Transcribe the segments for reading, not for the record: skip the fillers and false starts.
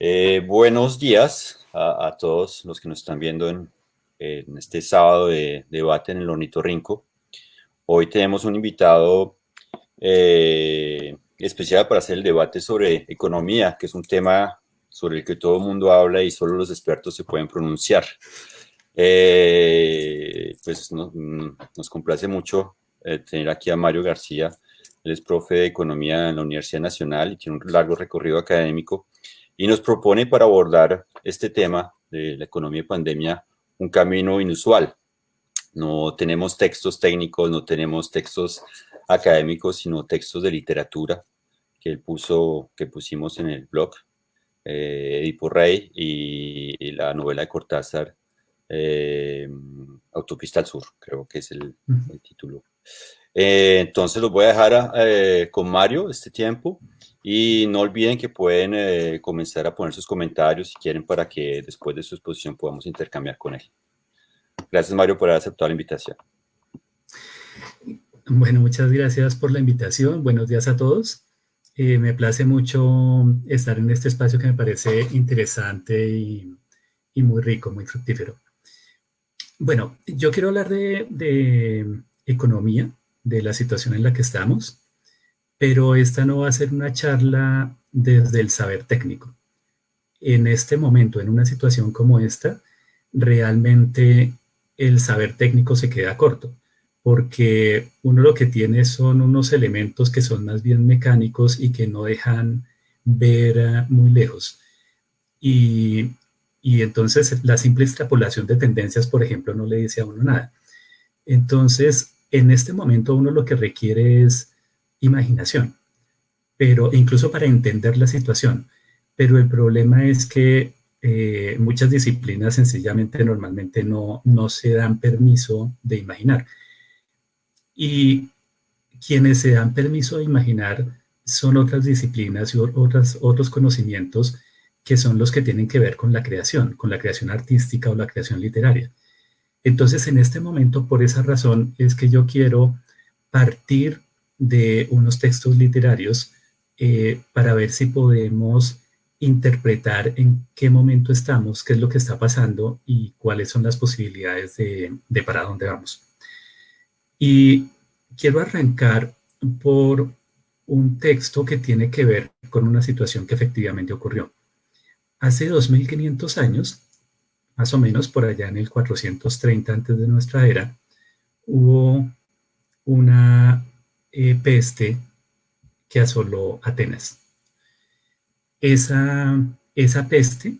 Buenos días a todos los que nos están viendo en este sábado de debate en el Ornitorrinco. Hoy tenemos un invitado especial para hacer el debate sobre economía, que es un tema sobre el que todo el mundo habla y solo los expertos se pueden pronunciar. Pues nos complace mucho tener aquí a Mario García. Él es profe de economía en la Universidad Nacional y tiene un largo recorrido académico y nos propone para abordar este tema de la economía y pandemia un camino inusual. No tenemos textos técnicos, no tenemos textos académicos, sino textos de literatura que pusimos en el blog, Edipo Rey y la novela de Cortázar, Autopista al Sur, creo que es el título. Entonces los voy a dejar con Mario este tiempo y no olviden que pueden comenzar a poner sus comentarios si quieren para que después de su exposición podamos intercambiar con él. Gracias, Mario, por haber aceptado la invitación. Bueno, muchas gracias por la invitación. Buenos días a todos. Me place mucho estar en este espacio que me parece interesante y muy rico, muy fructífero. Bueno, yo quiero hablar de economía, de la situación en la que estamos, pero esta no va a ser una charla desde el saber técnico. En este momento, en una situación como esta, realmente el saber técnico se queda corto, porque uno lo que tiene son unos elementos que son más bien mecánicos y que no dejan ver muy lejos. Y, y entonces la simple extrapolación de tendencias, por ejemplo, no le dice a uno nada. Entonces, en este momento uno lo que requiere es imaginación, pero incluso para entender la situación. Pero el problema es que muchas disciplinas sencillamente normalmente no se dan permiso de imaginar. Y quienes se dan permiso de imaginar son otras disciplinas y otros conocimientos que son los que tienen que ver con la creación artística o la creación literaria. Entonces, en este momento, por esa razón, es que yo quiero partir de unos textos literarios para ver si podemos interpretar en qué momento estamos, qué es lo que está pasando y cuáles son las posibilidades de para dónde vamos. Y quiero arrancar por un texto que tiene que ver con una situación que efectivamente ocurrió. Hace 2500 años, más o menos por allá en el 430 antes de nuestra era, hubo una peste que asoló Atenas. Esa peste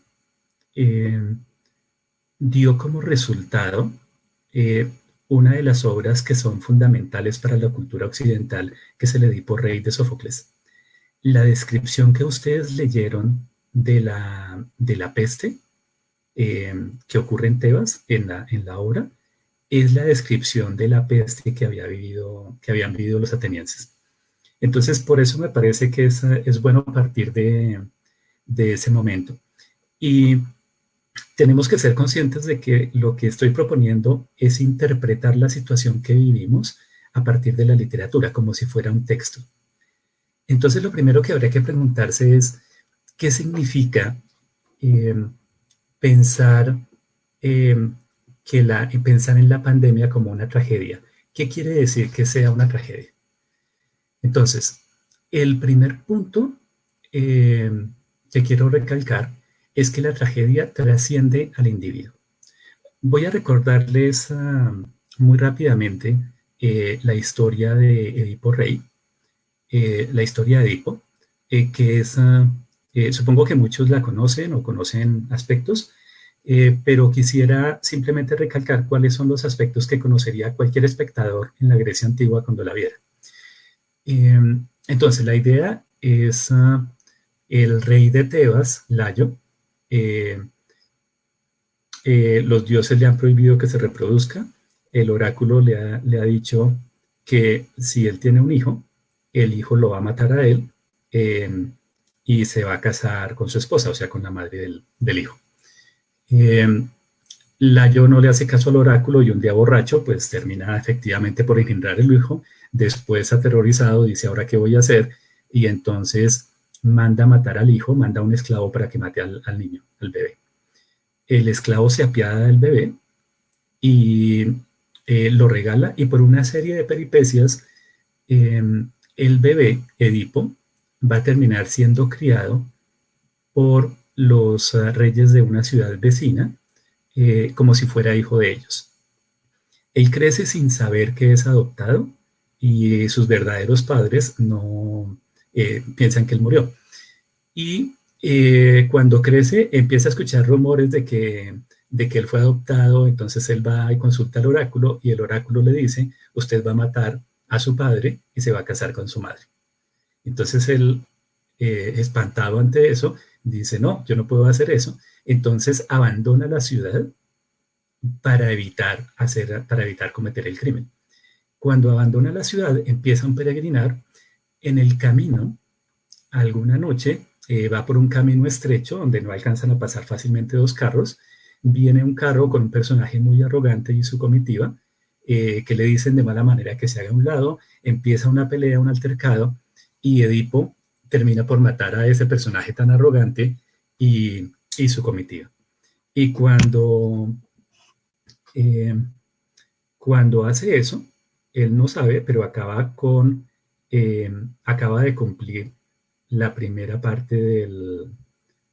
dio como resultado una de las obras que son fundamentales para la cultura occidental, que es el Edipo Rey de Sófocles. La descripción que ustedes leyeron de la peste que ocurre en Tebas, en la obra, es la descripción de la peste que habían vivido los atenienses. Entonces, por eso me parece que es bueno partir de ese momento. Y tenemos que ser conscientes de que lo que estoy proponiendo es interpretar la situación que vivimos a partir de la literatura, como si fuera un texto. Entonces, lo primero que habría que preguntarse es, ¿qué significa pensar pensar en la pandemia como una tragedia? ¿Qué quiere decir que sea una tragedia? Entonces, el primer punto que quiero recalcar es que la tragedia trasciende al individuo. Voy a recordarles muy rápidamente la historia de Edipo Rey, la historia de Edipo, que es, supongo que muchos la conocen o conocen aspectos, pero quisiera simplemente recalcar cuáles son los aspectos que conocería cualquier espectador en la Grecia antigua cuando la viera. Entonces, la idea es el rey de Tebas, Layo. Los dioses le han prohibido que se reproduzca. El oráculo le ha dicho que si él tiene un hijo, el hijo lo va a matar a él y se va a casar con su esposa, o sea, con la madre del hijo. Layo no le hace caso al oráculo y un día borracho, pues termina efectivamente por engendrar el hijo. Después, aterrorizado, dice, ¿ahora qué voy a hacer? Y entonces manda a matar al hijo, manda a un esclavo para que mate al niño, al bebé. El esclavo se apiada del bebé y lo regala, y por una serie de peripecias, eh, el bebé, Edipo, va a terminar siendo criado por los reyes de una ciudad vecina, como si fuera hijo de ellos. Él crece sin saber que es adoptado y sus verdaderos padres no piensan que él murió. Y cuando crece empieza a escuchar rumores de que él fue adoptado, entonces él va y consulta al oráculo y el oráculo le dice, usted va a matar a su padre y se va a casar con su madre. Entonces él, espantado ante eso, dice, no, yo no puedo hacer eso. Entonces abandona la ciudad para evitar cometer el crimen. Cuando abandona la ciudad, empieza un peregrinar. En el camino, alguna noche, va por un camino estrecho donde no alcanzan a pasar fácilmente dos carros. Viene un carro con un personaje muy arrogante y su comitiva, que le dicen de mala manera que se haga a un lado. Empieza una pelea, un altercado, y Edipo termina por matar a ese personaje tan arrogante y su comitiva. Y eh, cuando hace eso, él no sabe, pero acaba de cumplir la primera parte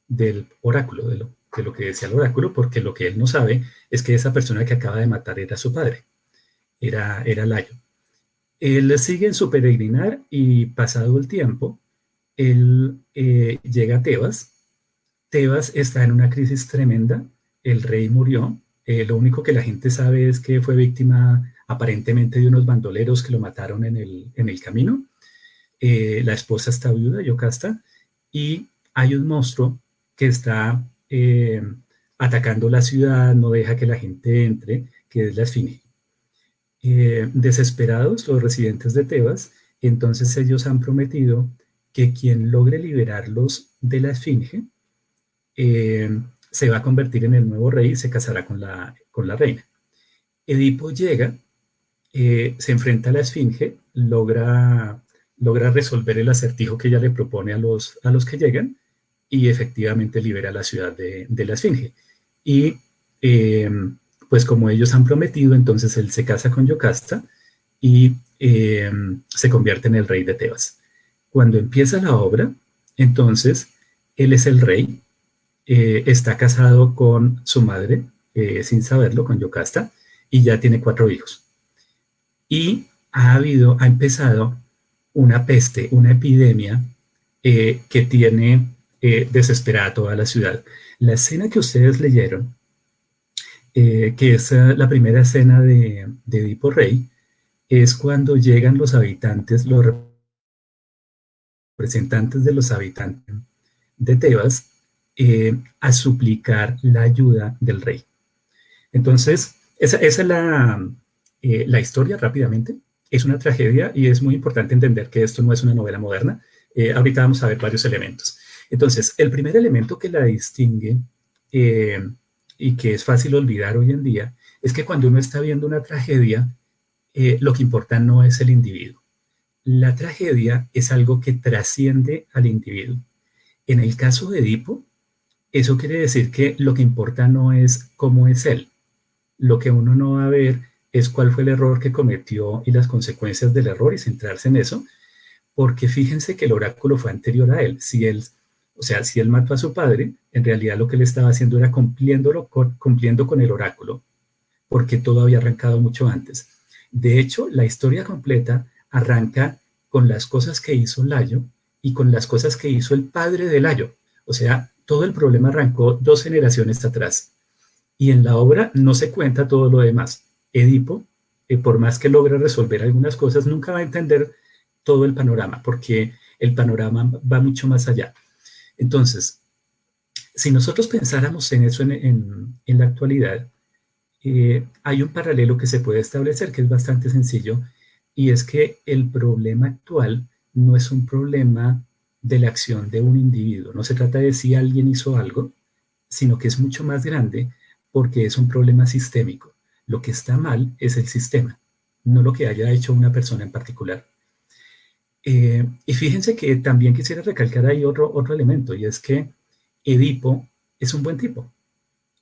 del oráculo, de lo que decía el oráculo, porque lo que él no sabe es que esa persona que acaba de matar era su padre, era Layo. Él sigue en su peregrinar y pasado el tiempo, él llega a Tebas. Tebas está en una crisis tremenda, el rey murió, lo único que la gente sabe es que fue víctima aparentemente de unos bandoleros que lo mataron en el camino. La esposa está viuda, Yocasta, y hay un monstruo que está atacando la ciudad, no deja que la gente entre, que es la Esfinge. Desesperados los residentes de Tebas, entonces ellos han prometido que quien logre liberarlos de la Esfinge se va a convertir en el nuevo rey y se casará con la reina. Edipo llega, se enfrenta a la Esfinge, logra resolver el acertijo que ella le propone a los que llegan y efectivamente libera la ciudad de la Esfinge. Y eh, pues como ellos han prometido, entonces él se casa con Yocasta y se convierte en el rey de Tebas. Cuando empieza la obra, entonces él es el rey, está casado con su madre, sin saberlo, con Yocasta, y ya tiene 4 hijos. Y ha empezado una peste, una epidemia que tiene desesperada toda la ciudad. La escena que ustedes leyeron, que es la primera escena de Edipo Rey, es cuando llegan los habitantes, los representantes de los habitantes de Tebas, a suplicar la ayuda del rey. Entonces, esa es la historia rápidamente. Es una tragedia y es muy importante entender que esto no es una novela moderna. Ahorita vamos a ver varios elementos. Entonces, el primer elemento que la distingue y que es fácil olvidar hoy en día es que cuando uno está viendo una tragedia, lo que importa no es el individuo. La tragedia es algo que trasciende al individuo. En el caso de Edipo, eso quiere decir que lo que importa no es cómo es él. Lo que uno no va a ver es cuál fue el error que cometió y las consecuencias del error y centrarse en eso, porque fíjense que el oráculo fue anterior a él. Si él mató a su padre, en realidad lo que él estaba haciendo era cumpliendo con el oráculo, porque todo había arrancado mucho antes. De hecho, la historia completa arranca con las cosas que hizo Layo y con las cosas que hizo el padre de Layo. O sea, todo el problema arrancó 2 generaciones atrás. Y en la obra no se cuenta todo lo demás. Edipo, por más que logre resolver algunas cosas, nunca va a entender todo el panorama, porque el panorama va mucho más allá. Entonces, si nosotros pensáramos en eso en la actualidad, hay un paralelo que se puede establecer que es bastante sencillo, y es que el problema actual no es un problema de la acción de un individuo. No se trata de si alguien hizo algo, sino que es mucho más grande porque es un problema sistémico. Lo que está mal es el sistema, no lo que haya hecho una persona en particular. Y fíjense que también quisiera recalcar ahí otro elemento, y es que Edipo es un buen tipo.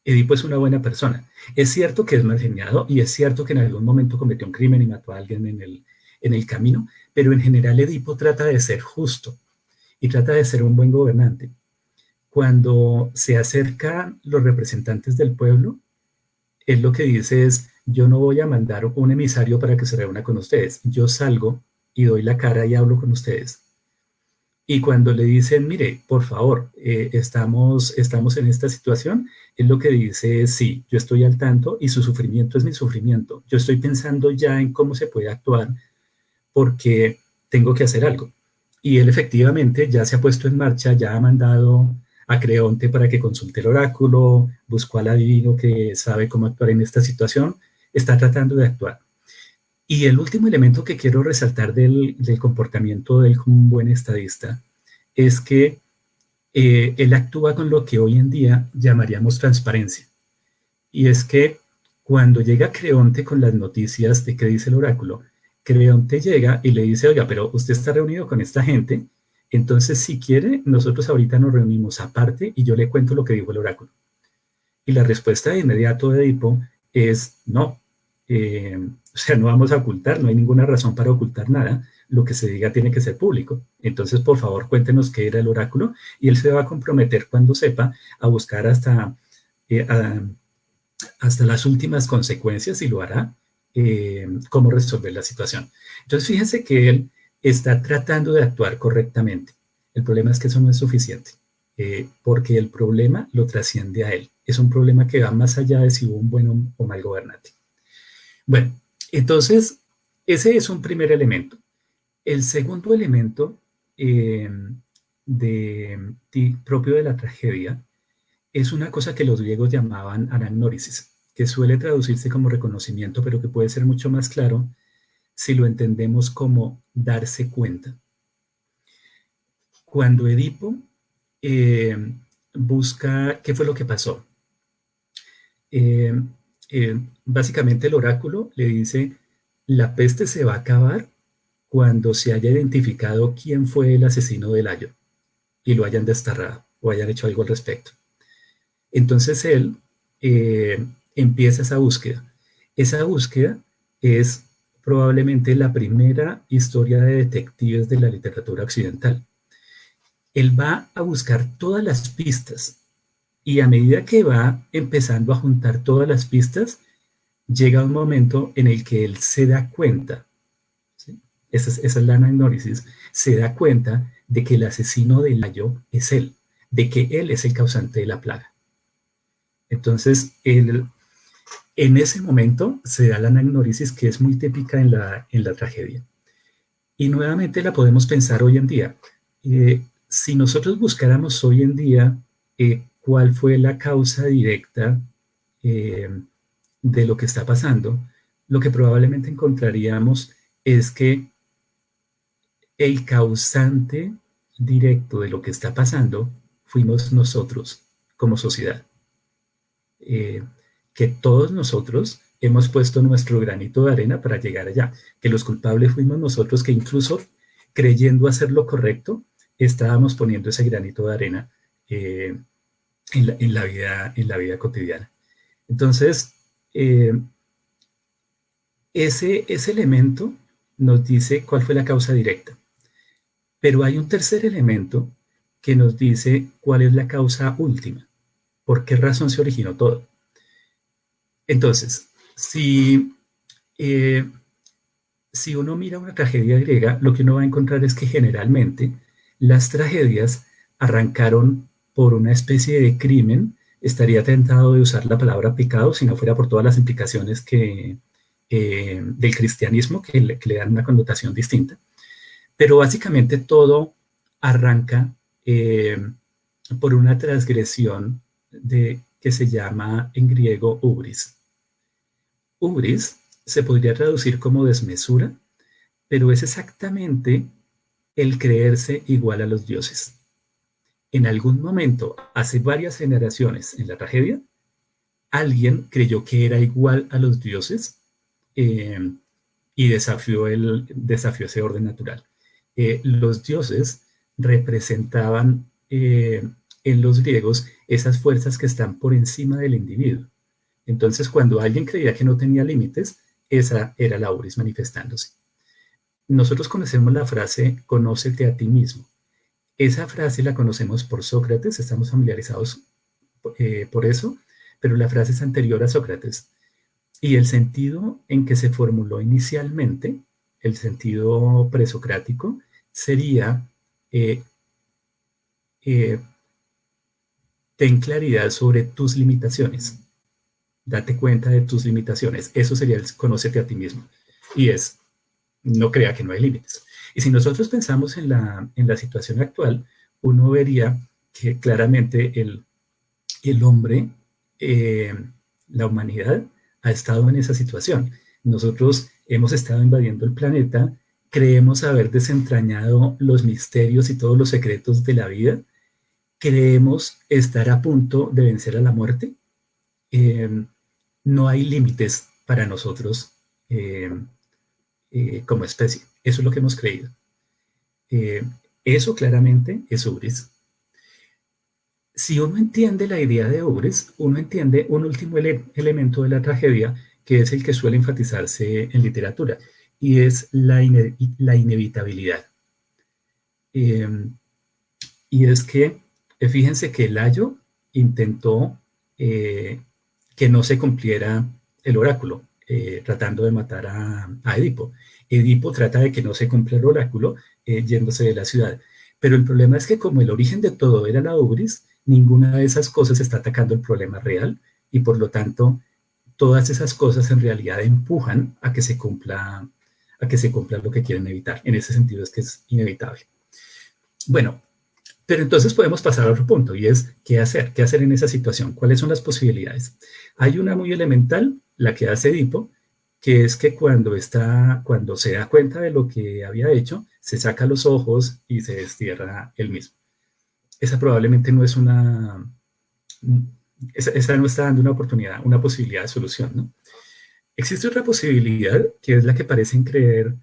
Edipo es una buena persona. Es cierto que es mal geniado y es cierto que en algún momento cometió un crimen y mató a alguien en el camino, pero en general Edipo trata de ser justo y trata de ser un buen gobernante. Cuando se acercan los representantes del pueblo, él lo que dice es, yo no voy a mandar un emisario para que se reúna con ustedes, yo salgo y doy la cara y hablo con ustedes. Y cuando le dicen, mire, por favor, estamos en esta situación, él lo que dice es, sí, yo estoy al tanto y su sufrimiento es mi sufrimiento. Yo estoy pensando ya en cómo se puede actuar porque tengo que hacer algo. Y él efectivamente ya se ha puesto en marcha, ya ha mandado a Creonte para que consulte el oráculo, buscó al adivino que sabe cómo actuar en esta situación, está tratando de actuar. Y el último elemento que quiero resaltar del comportamiento del un buen estadista es que él actúa con lo que hoy en día llamaríamos transparencia. Y es que cuando llega Creonte con las noticias de qué dice el oráculo, Creonte llega y le dice, oiga, pero usted está reunido con esta gente, entonces si quiere, nosotros ahorita nos reunimos aparte y yo le cuento lo que dijo el oráculo. Y la respuesta de inmediato de Edipo es no. O sea, no vamos a ocultar, no hay ninguna razón para ocultar nada. Lo que se diga tiene que ser público. Entonces, por favor, cuéntenos qué era el oráculo y él se va a comprometer cuando sepa a buscar eh, a- hasta las últimas consecuencias y lo hará, cómo resolver la situación. Entonces, fíjense que él está tratando de actuar correctamente. El problema es que eso no es suficiente, porque el problema lo trasciende a él. Es un problema que va más allá de si hubo un buen o mal gobernante. Bueno, entonces, ese es un primer elemento. El segundo elemento eh, propio de la tragedia es una cosa que los griegos llamaban anagnórisis, que suele traducirse como reconocimiento, pero que puede ser mucho más claro si lo entendemos como darse cuenta. Cuando Edipo eh, busca qué fue lo que pasó, eh, básicamente el oráculo le dice, la peste se va a acabar cuando se haya identificado quién fue el asesino del ayo y lo hayan desterrado o hayan hecho algo al respecto. Entonces él empieza esa búsqueda. Esa búsqueda es probablemente la primera historia de detectives de la literatura occidental. Él va a buscar todas las pistas y a medida que va empezando a juntar todas las pistas, llega un momento en el que él se da cuenta, ¿sí? Esa es la anagnórisis, se da cuenta de que el asesino del ayo es él, de que él es el causante de la plaga. Entonces, en ese momento se da la anagnórisis que es muy típica en la tragedia. Y nuevamente la podemos pensar hoy en día. Si nosotros buscáramos hoy en día cuál fue la causa directa eh, de lo que está pasando, lo que probablemente encontraríamos es que el causante directo de lo que está pasando fuimos nosotros como sociedad. eh, que todos nosotros hemos puesto nuestro granito de arena para llegar allá, que los culpables fuimos nosotros, que incluso creyendo hacer lo correcto, estábamos poniendo ese granito de arena eh, en la vida cotidiana. Entonces, eh, ese elemento nos dice cuál fue la causa directa, pero hay un tercer elemento que nos dice cuál es la causa última, por qué razón se originó todo. Entonces, eh, si uno mira una tragedia griega, lo que uno va a encontrar es que generalmente las tragedias arrancaron por una especie de crimen. Estaría tentado de usar la palabra pecado si no fuera por todas las implicaciones del cristianismo que le dan una connotación distinta. Pero básicamente todo arranca eh, por una transgresión que se llama en griego ubris. Ubris se podría traducir como desmesura, pero es exactamente el creerse igual a los dioses. En algún momento, hace varias generaciones en la tragedia, alguien creyó que era igual a los dioses eh, y desafió ese orden natural. los dioses representaban en los griegos esas fuerzas que están por encima del individuo. Entonces, cuando alguien creía que no tenía límites, esa era la auris manifestándose. Nosotros conocemos la frase, conócete a ti mismo. Esa frase la conocemos por Sócrates, estamos familiarizados por eso, pero la frase es anterior a Sócrates. Y el sentido en que se formuló inicialmente, el sentido presocrático, sería ten claridad sobre tus limitaciones. Date cuenta de tus limitaciones. Eso sería el conócete a ti mismo. Y es, no crea que no hay límites. Y si nosotros pensamos en la situación actual, uno vería que claramente el hombre, la humanidad, ha estado en esa situación. Nosotros hemos estado invadiendo el planeta, creemos haber desentrañado los misterios y todos los secretos de la vida, creemos estar a punto de vencer a la muerte. No hay límites para nosotros como especie. Eso es lo que hemos creído. Eso claramente es hubris. Si uno entiende la idea de hubris, uno entiende un último elemento de la tragedia, que es el que suele enfatizarse en literatura, y es la inevitabilidad. Y es que, fíjense que Layo intentó que no se cumpliera el oráculo, tratando de matar a Edipo. Edipo trata de que no se cumpla el oráculo, yéndose de la ciudad. Pero el problema es que como el origen de todo era la hubris, ninguna de esas cosas está atacando el problema real y por lo tanto todas esas cosas en realidad empujan a que se cumpla lo que quieren evitar. En ese sentido es que es inevitable. Bueno, pero entonces podemos pasar a otro punto y es ¿qué hacer? ¿Qué hacer en esa situación? ¿Cuáles son las posibilidades? Hay una muy elemental, la que hace Edipo, que es que cuando se da cuenta de lo que había hecho, se saca los ojos y se destierra él mismo. Esa probablemente no es esa no está dando una oportunidad, una posibilidad de solución, ¿no? Existe otra posibilidad, que es la que parecen creer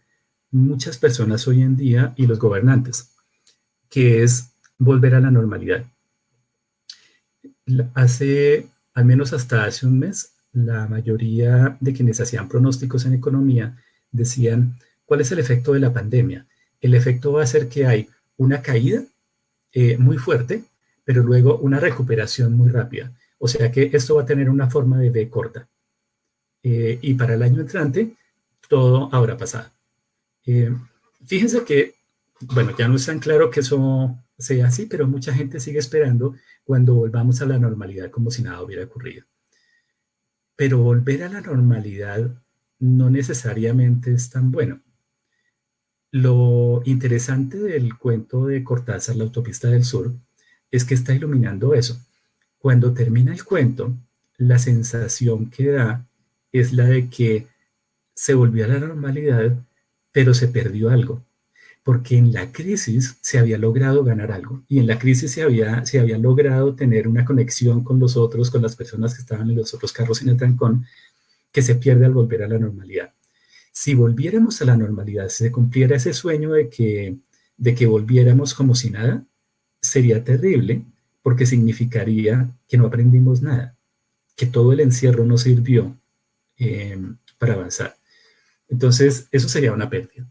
muchas personas hoy en día y los gobernantes, que es volver a la normalidad. Al menos hasta hace un mes, la mayoría de quienes hacían pronósticos en economía decían, ¿cuál es el efecto de la pandemia? El efecto va a ser que hay una caída muy fuerte, pero luego una recuperación muy rápida. O sea que esto va a tener una forma de V corta. Y para el año entrante, todo habrá pasado. Fíjense que, bueno, ya no es tan claro que eso sea así, pero mucha gente sigue esperando cuando volvamos a la normalidad como si nada hubiera ocurrido. Pero volver a la normalidad no necesariamente es tan bueno. Lo interesante del cuento de Cortázar, La Autopista del Sur, es que está iluminando eso. Cuando termina el cuento, la sensación que da es la de que se volvió a la normalidad, pero se perdió algo. Porque en la crisis se había logrado ganar algo y en la crisis se había logrado tener una conexión con los otros, con las personas que estaban en los otros carros en el trancón, que se pierde al volver a la normalidad. Si volviéramos a la normalidad, si se cumpliera ese sueño de que volviéramos como si nada, sería terrible porque significaría que no aprendimos nada, que todo el encierro no sirvió para avanzar. Entonces, eso sería una pérdida.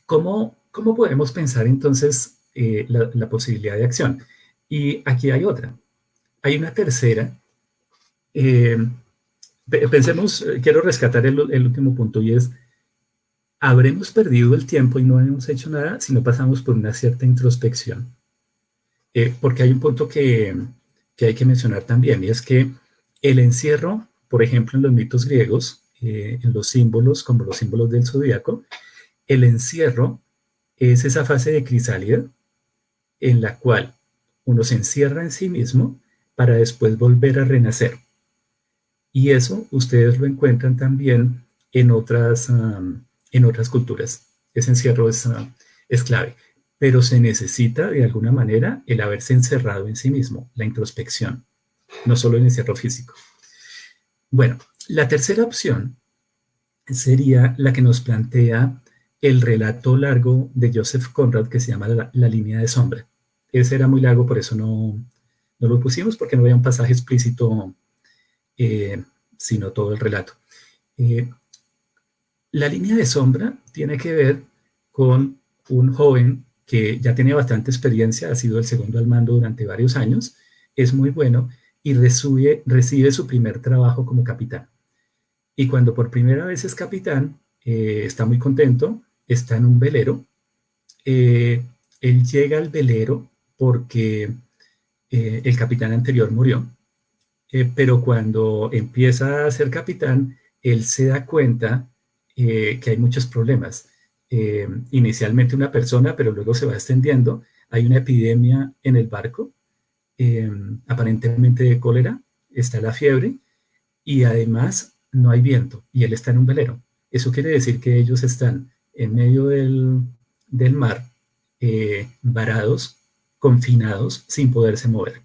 ¿Cómo podemos pensar entonces la posibilidad de acción? Y aquí hay otra. Hay una tercera. Pensemos, quiero rescatar el último punto y es, habremos perdido el tiempo y no hemos hecho nada si no pasamos por una cierta introspección. Porque hay un punto que hay que mencionar también y es que el encierro, por ejemplo, en los mitos griegos, en los símbolos, como los símbolos del zodíaco, el encierro es esa fase de crisálida en la cual uno se encierra en sí mismo para después volver a renacer. Y eso ustedes lo encuentran también en otras culturas. Ese encierro es clave. Pero se necesita de alguna manera el haberse encerrado en sí mismo, la introspección, no solo el encierro físico. Bueno, la tercera opción sería la que nos plantea el relato largo de Joseph Conrad que se llama La línea de sombra. Ese era muy largo, por eso no lo pusimos, porque no había un pasaje explícito, eh, sino todo el relato. Eh, la línea de sombra tiene que ver con un joven que ya tiene bastante experiencia, ha sido el segundo al mando durante varios años, es muy bueno y recibe su primer trabajo como capitán. Y cuando por primera vez es capitán, está muy contento, está en un velero. eh, Él llega al velero porque el capitán anterior murió, pero cuando empieza a ser capitán, él se da cuenta que hay muchos problemas. Inicialmente una persona, pero luego se va extendiendo. Hay una epidemia en el barco, eh, aparentemente de cólera, está la fiebre y además no hay viento y él está en un velero. Eso quiere decir que ellos están en medio del mar, varados, confinados, sin poderse mover.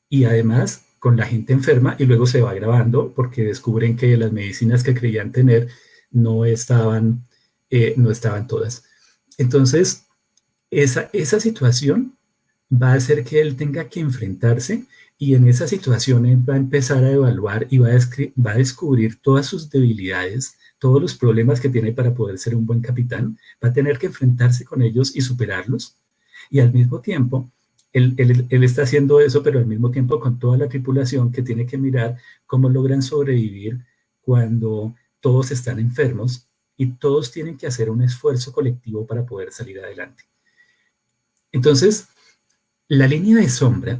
Y además con la gente enferma y luego se va agravando porque descubren que las medicinas que creían tener no estaban, no estaban todas. Entonces, esa situación va a hacer que él tenga que enfrentarse y en esa situación él va a empezar a evaluar y va a descubrir todas sus debilidades, todos los problemas que tiene para poder ser un buen capitán, va a tener que enfrentarse con ellos y superarlos. Y al mismo tiempo, él está haciendo eso, pero al mismo tiempo con toda la tripulación que tiene que mirar cómo logran sobrevivir cuando todos están enfermos y todos tienen que hacer un esfuerzo colectivo para poder salir adelante. Entonces, la línea de sombra,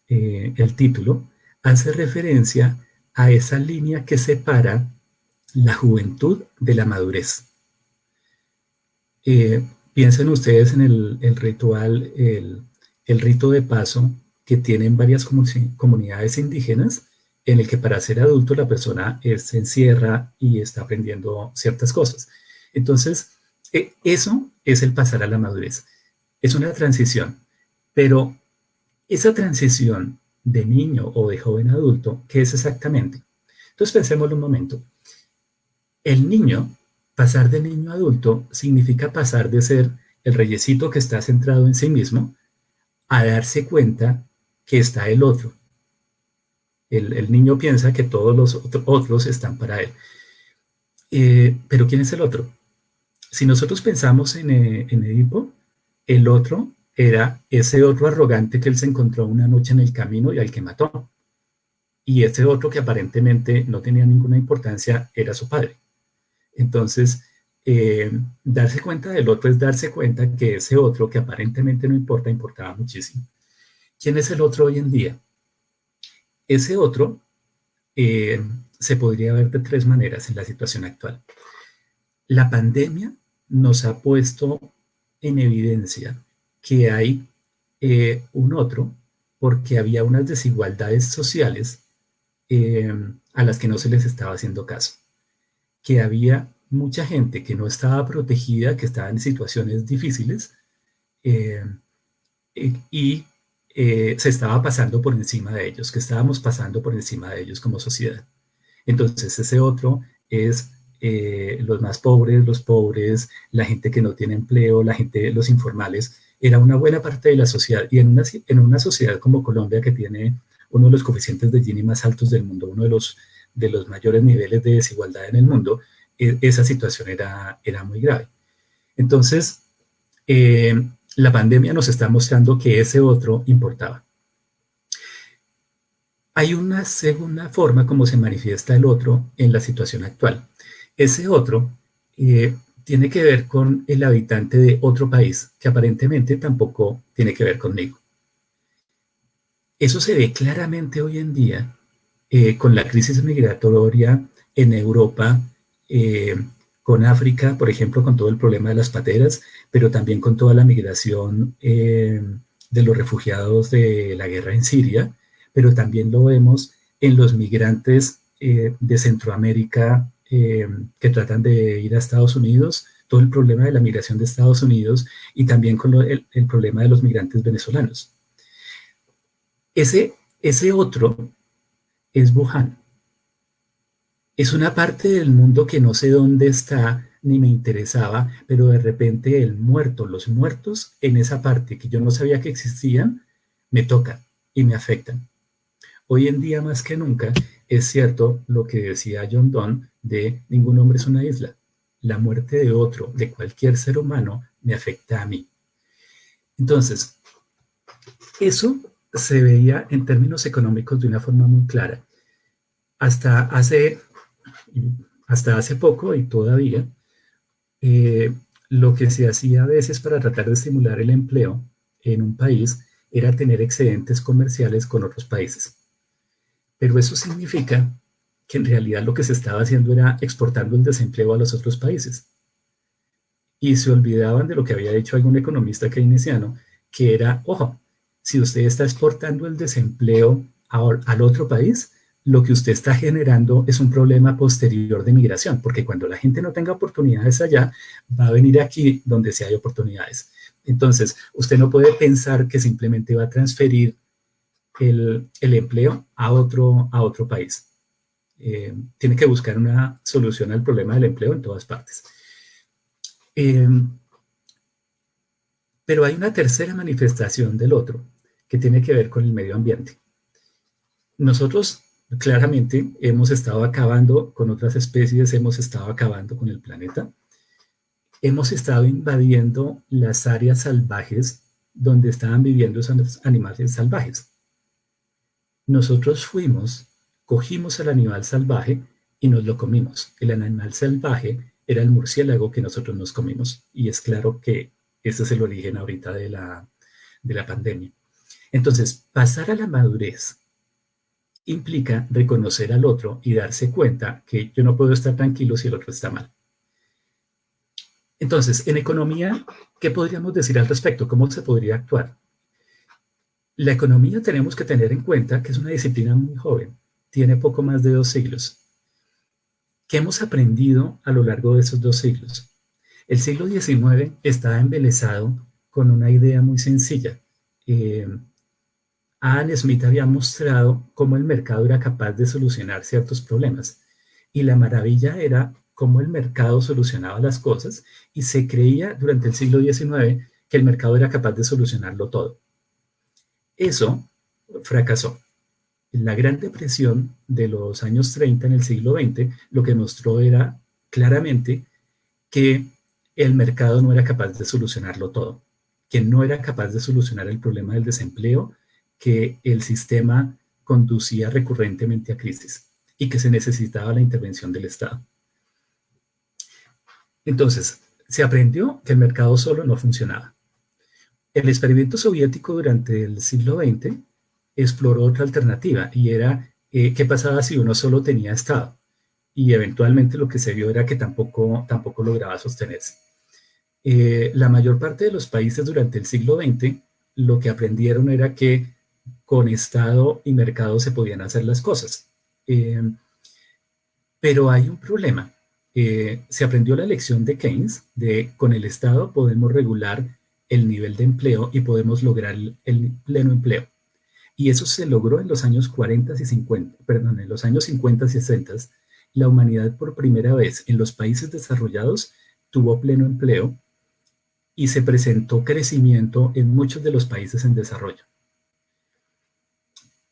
el título, hace referencia a esa línea que separa la juventud de la madurez. Piensen ustedes en el ritual, el rito de paso que tienen varias comunidades indígenas, en el que para ser adulto la persona se encierra y está aprendiendo ciertas cosas. Entonces, eso es el pasar a la madurez. Es una transición, pero esa transición de niño o de joven adulto, ¿qué es exactamente? Entonces pensémoslo un momento. El niño, pasar de niño a adulto, significa pasar de ser el reyesito que está centrado en sí mismo a darse cuenta que está el otro. El niño piensa que todos los otros están para él. Pero ¿quién es el otro? Si nosotros pensamos en Edipo, el otro era ese otro arrogante que él se encontró una noche en el camino y al que mató. Y ese otro que aparentemente no tenía ninguna importancia era su padre. Entonces, darse cuenta del otro es darse cuenta que ese otro que aparentemente no importa, importaba muchísimo. ¿Quién es el otro hoy en día? Ese otro se podría ver de tres maneras en la situación actual. La pandemia nos ha puesto en evidencia que hay un otro porque había unas desigualdades sociales a las que no se les estaba haciendo caso, que había mucha gente que no estaba protegida, que estaba en situaciones difíciles eh, y se estaba pasando por encima de ellos, que estábamos pasando por encima de ellos como sociedad. Entonces ese otro es los más pobres, los pobres, la gente que no tiene empleo, la gente, los informales, era una buena parte de la sociedad. Y en una sociedad como Colombia, que tiene uno de los coeficientes de Gini más altos del mundo, uno de los mayores niveles de desigualdad en el mundo, esa situación era muy grave. Entonces, la pandemia nos está mostrando que ese otro importaba. Hay una segunda forma como se manifiesta el otro en la situación actual. Ese otro tiene que ver con el habitante de otro país que aparentemente tampoco tiene que ver conmigo. Eso se ve claramente hoy en día con la crisis migratoria en Europa, con África, por ejemplo, con todo el problema de las pateras, pero también con toda la migración de los refugiados de la guerra en Siria, pero también lo vemos en los migrantes de Centroamérica que tratan de ir a Estados Unidos, todo el problema de la migración de Estados Unidos y también con el problema de los migrantes venezolanos. Ese otro es Wuhan. Es una parte del mundo que no sé dónde está, ni me interesaba, pero de repente el muerto, los muertos en esa parte que yo no sabía que existían, me tocan y me afectan. Hoy en día más que nunca es cierto lo que decía John Donne de ningún hombre es una isla. La muerte de otro, de cualquier ser humano, me afecta a mí. Entonces, eso se veía en términos económicos de una forma muy clara. Hasta hace, hasta hace poco y todavía, eh, lo que se hacía a veces para tratar de estimular el empleo en un país era tener excedentes comerciales con otros países. Pero eso significa que en realidad lo que se estaba haciendo era exportando el desempleo a los otros países. Y se olvidaban de lo que había dicho algún economista keynesiano, que era, ojo, si usted está exportando el desempleo al otro país, lo que usted está generando es un problema posterior de migración, porque cuando la gente no tenga oportunidades allá, va a venir aquí donde sí hay oportunidades. Entonces, usted no puede pensar que simplemente va a transferir el empleo a otro país. Tiene que buscar una solución al problema del empleo en todas partes. Eh, pero hay una tercera manifestación del otro que tiene que ver con el medio ambiente. Nosotros claramente hemos estado acabando con otras especies, hemos estado acabando con el planeta, hemos estado invadiendo las áreas salvajes donde estaban viviendo esos animales salvajes. Nosotros fuimos, cogimos al animal salvaje y nos lo comimos. El animal salvaje era el murciélago que nosotros nos comimos. Y es claro que ese es el origen ahorita de la pandemia. Entonces, pasar a la madurez implica reconocer al otro y darse cuenta que yo no puedo estar tranquilo si el otro está mal. Entonces, en economía, ¿qué podríamos decir al respecto? ¿Cómo se podría actuar? La economía tenemos que tener en cuenta que es una disciplina muy joven, tiene poco más de 2 siglos. ¿Qué hemos aprendido a lo largo de esos 2 siglos? El siglo XIX estaba embelesado con una idea muy sencilla. Adam Smith había mostrado cómo el mercado era capaz de solucionar ciertos problemas y la maravilla era cómo el mercado solucionaba las cosas y se creía durante el siglo XIX que el mercado era capaz de solucionarlo todo. Eso fracasó. La Gran Depresión de los años 30 en el siglo XX lo que mostró era claramente que el mercado no era capaz de solucionarlo todo, que no era capaz de solucionar el problema del desempleo, que el sistema conducía recurrentemente a crisis y que se necesitaba la intervención del Estado. Entonces, se aprendió que el mercado solo no funcionaba. El experimento soviético durante el siglo XX exploró otra alternativa y era qué pasaba si uno solo tenía Estado. Y eventualmente lo que se vio era que tampoco lograba sostenerse. La mayor parte de los países durante el siglo XX lo que aprendieron era que con Estado y mercado se podían hacer las cosas. Pero hay un problema. Se aprendió la lección de Keynes de con el Estado podemos regular el nivel de empleo y podemos lograr el pleno empleo. Y eso se logró en los años 40 y 50, perdón, en los años 50 y 60. La humanidad por primera vez en los países desarrollados tuvo pleno empleo y se presentó crecimiento en muchos de los países en desarrollo.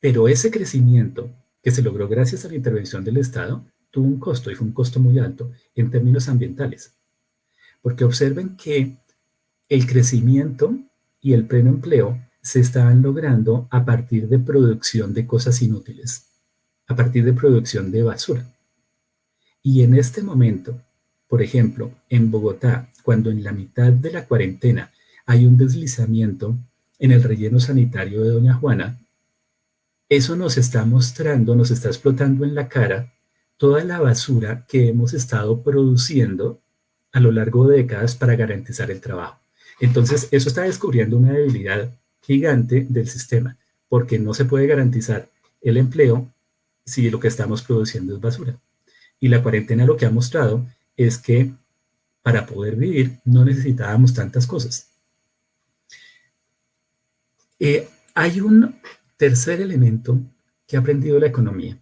Pero ese crecimiento que se logró gracias a la intervención del Estado tuvo un costo y fue un costo muy alto en términos ambientales. Porque observen que el crecimiento y el pleno empleo se estaban logrando a partir de producción de cosas inútiles, a partir de producción de basura. Y en este momento, por ejemplo, en Bogotá, cuando en la mitad de la cuarentena hay un deslizamiento en el relleno sanitario de Doña Juana, eso nos está mostrando, nos está explotando en la cara toda la basura que hemos estado produciendo a lo largo de décadas para garantizar el trabajo. Entonces, eso está descubriendo una debilidad gigante del sistema, porque no se puede garantizar el empleo si lo que estamos produciendo es basura. Y la cuarentena lo que ha mostrado es que para poder vivir no necesitábamos tantas cosas. Hay un tercer elemento que ha aprendido la economía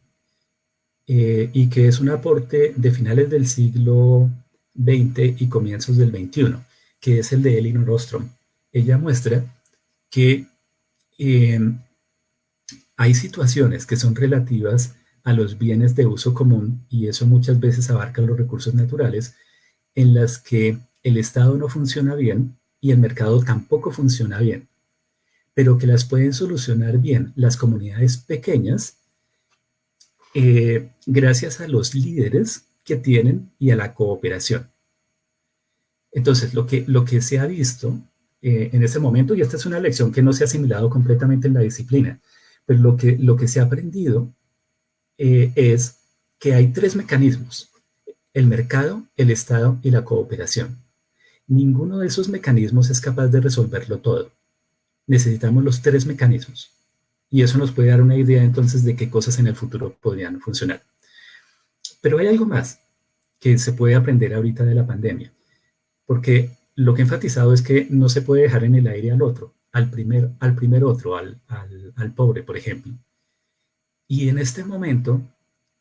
y que es un aporte de finales del siglo XX y comienzos del XXI, que es el de Elinor Ostrom. Ella muestra que eh, hay situaciones que son relativas a los bienes de uso común, y eso muchas veces abarca los recursos naturales, en las que el Estado no funciona bien y el mercado tampoco funciona bien, pero que las pueden solucionar bien las comunidades pequeñas gracias a los líderes que tienen y a la cooperación. Entonces, lo que se ha visto en este momento, y esta es una lección que no se ha asimilado completamente en la disciplina, pero lo que se ha aprendido es que hay tres mecanismos: el mercado, el Estado y la cooperación. Ninguno de esos mecanismos es capaz de resolverlo todo. Necesitamos los tres mecanismos. Y eso nos puede dar una idea entonces de qué cosas en el futuro podrían funcionar. Pero hay algo más que se puede aprender ahorita de la pandemia, porque lo que he enfatizado es que no se puede dejar en el aire al otro, al primer otro, al pobre, por ejemplo. Y en este momento,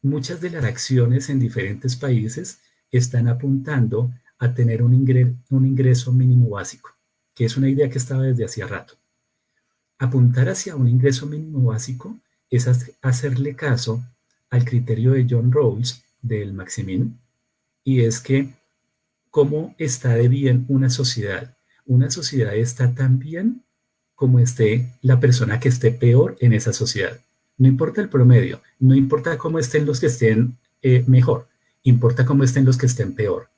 muchas de las acciones en diferentes países están apuntando a tener un ingreso mínimo básico, que es una idea que estaba desde hacía rato. Apuntar hacia un ingreso mínimo básico es hacerle caso al criterio de John Rawls del Maximin, y es que cómo está de bien una sociedad. Una sociedad está tan bien como esté la persona que esté peor en esa sociedad. No importa el promedio, no importa cómo estén los que estén mejor, importa cómo estén los que estén peor.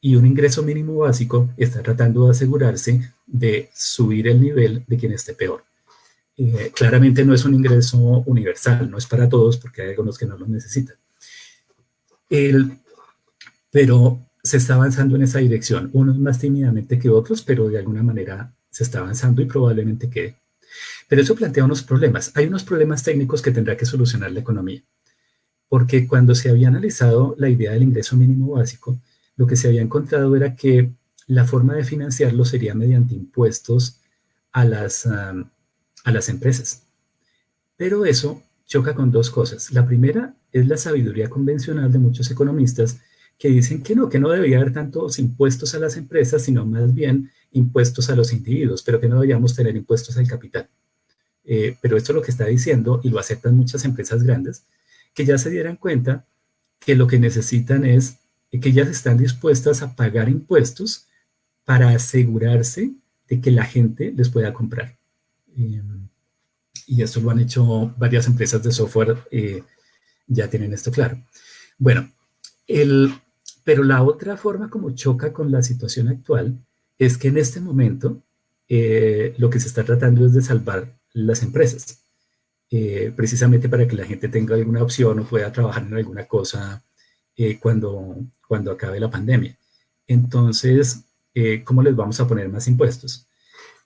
Y un ingreso mínimo básico está tratando de asegurarse de subir el nivel de quien esté peor. Claramente no es un ingreso universal, no es para todos porque hay algunos que no lo necesitan. El, pero se está avanzando en esa dirección, unos más tímidamente que otros, pero de alguna manera se está avanzando y probablemente quede. Pero eso plantea unos problemas. Hay unos problemas técnicos que tendrá que solucionar la economía, porque cuando se había analizado la idea del ingreso mínimo básico, lo que se había encontrado era que la forma de financiarlo sería mediante impuestos a las empresas. Pero eso choca con dos cosas. La primera es la sabiduría convencional de muchos economistas que dicen que no debería haber tantos impuestos a las empresas, sino más bien impuestos a los individuos, pero que no deberíamos tener impuestos al capital. Pero esto es lo que está diciendo, y lo aceptan muchas empresas grandes, que ya se dieran cuenta que lo que necesitan es que ellas están dispuestas a pagar impuestos para asegurarse de que la gente les pueda comprar. Eh, y esto lo han hecho varias empresas de software, ya tienen esto claro. Bueno, el, pero la otra forma como choca con la situación actual es que en este momento lo que se está tratando es de salvar las empresas, precisamente para que la gente tenga alguna opción o pueda trabajar en alguna cosa cuando acabe la pandemia. Entonces, ¿cómo les vamos a poner más impuestos?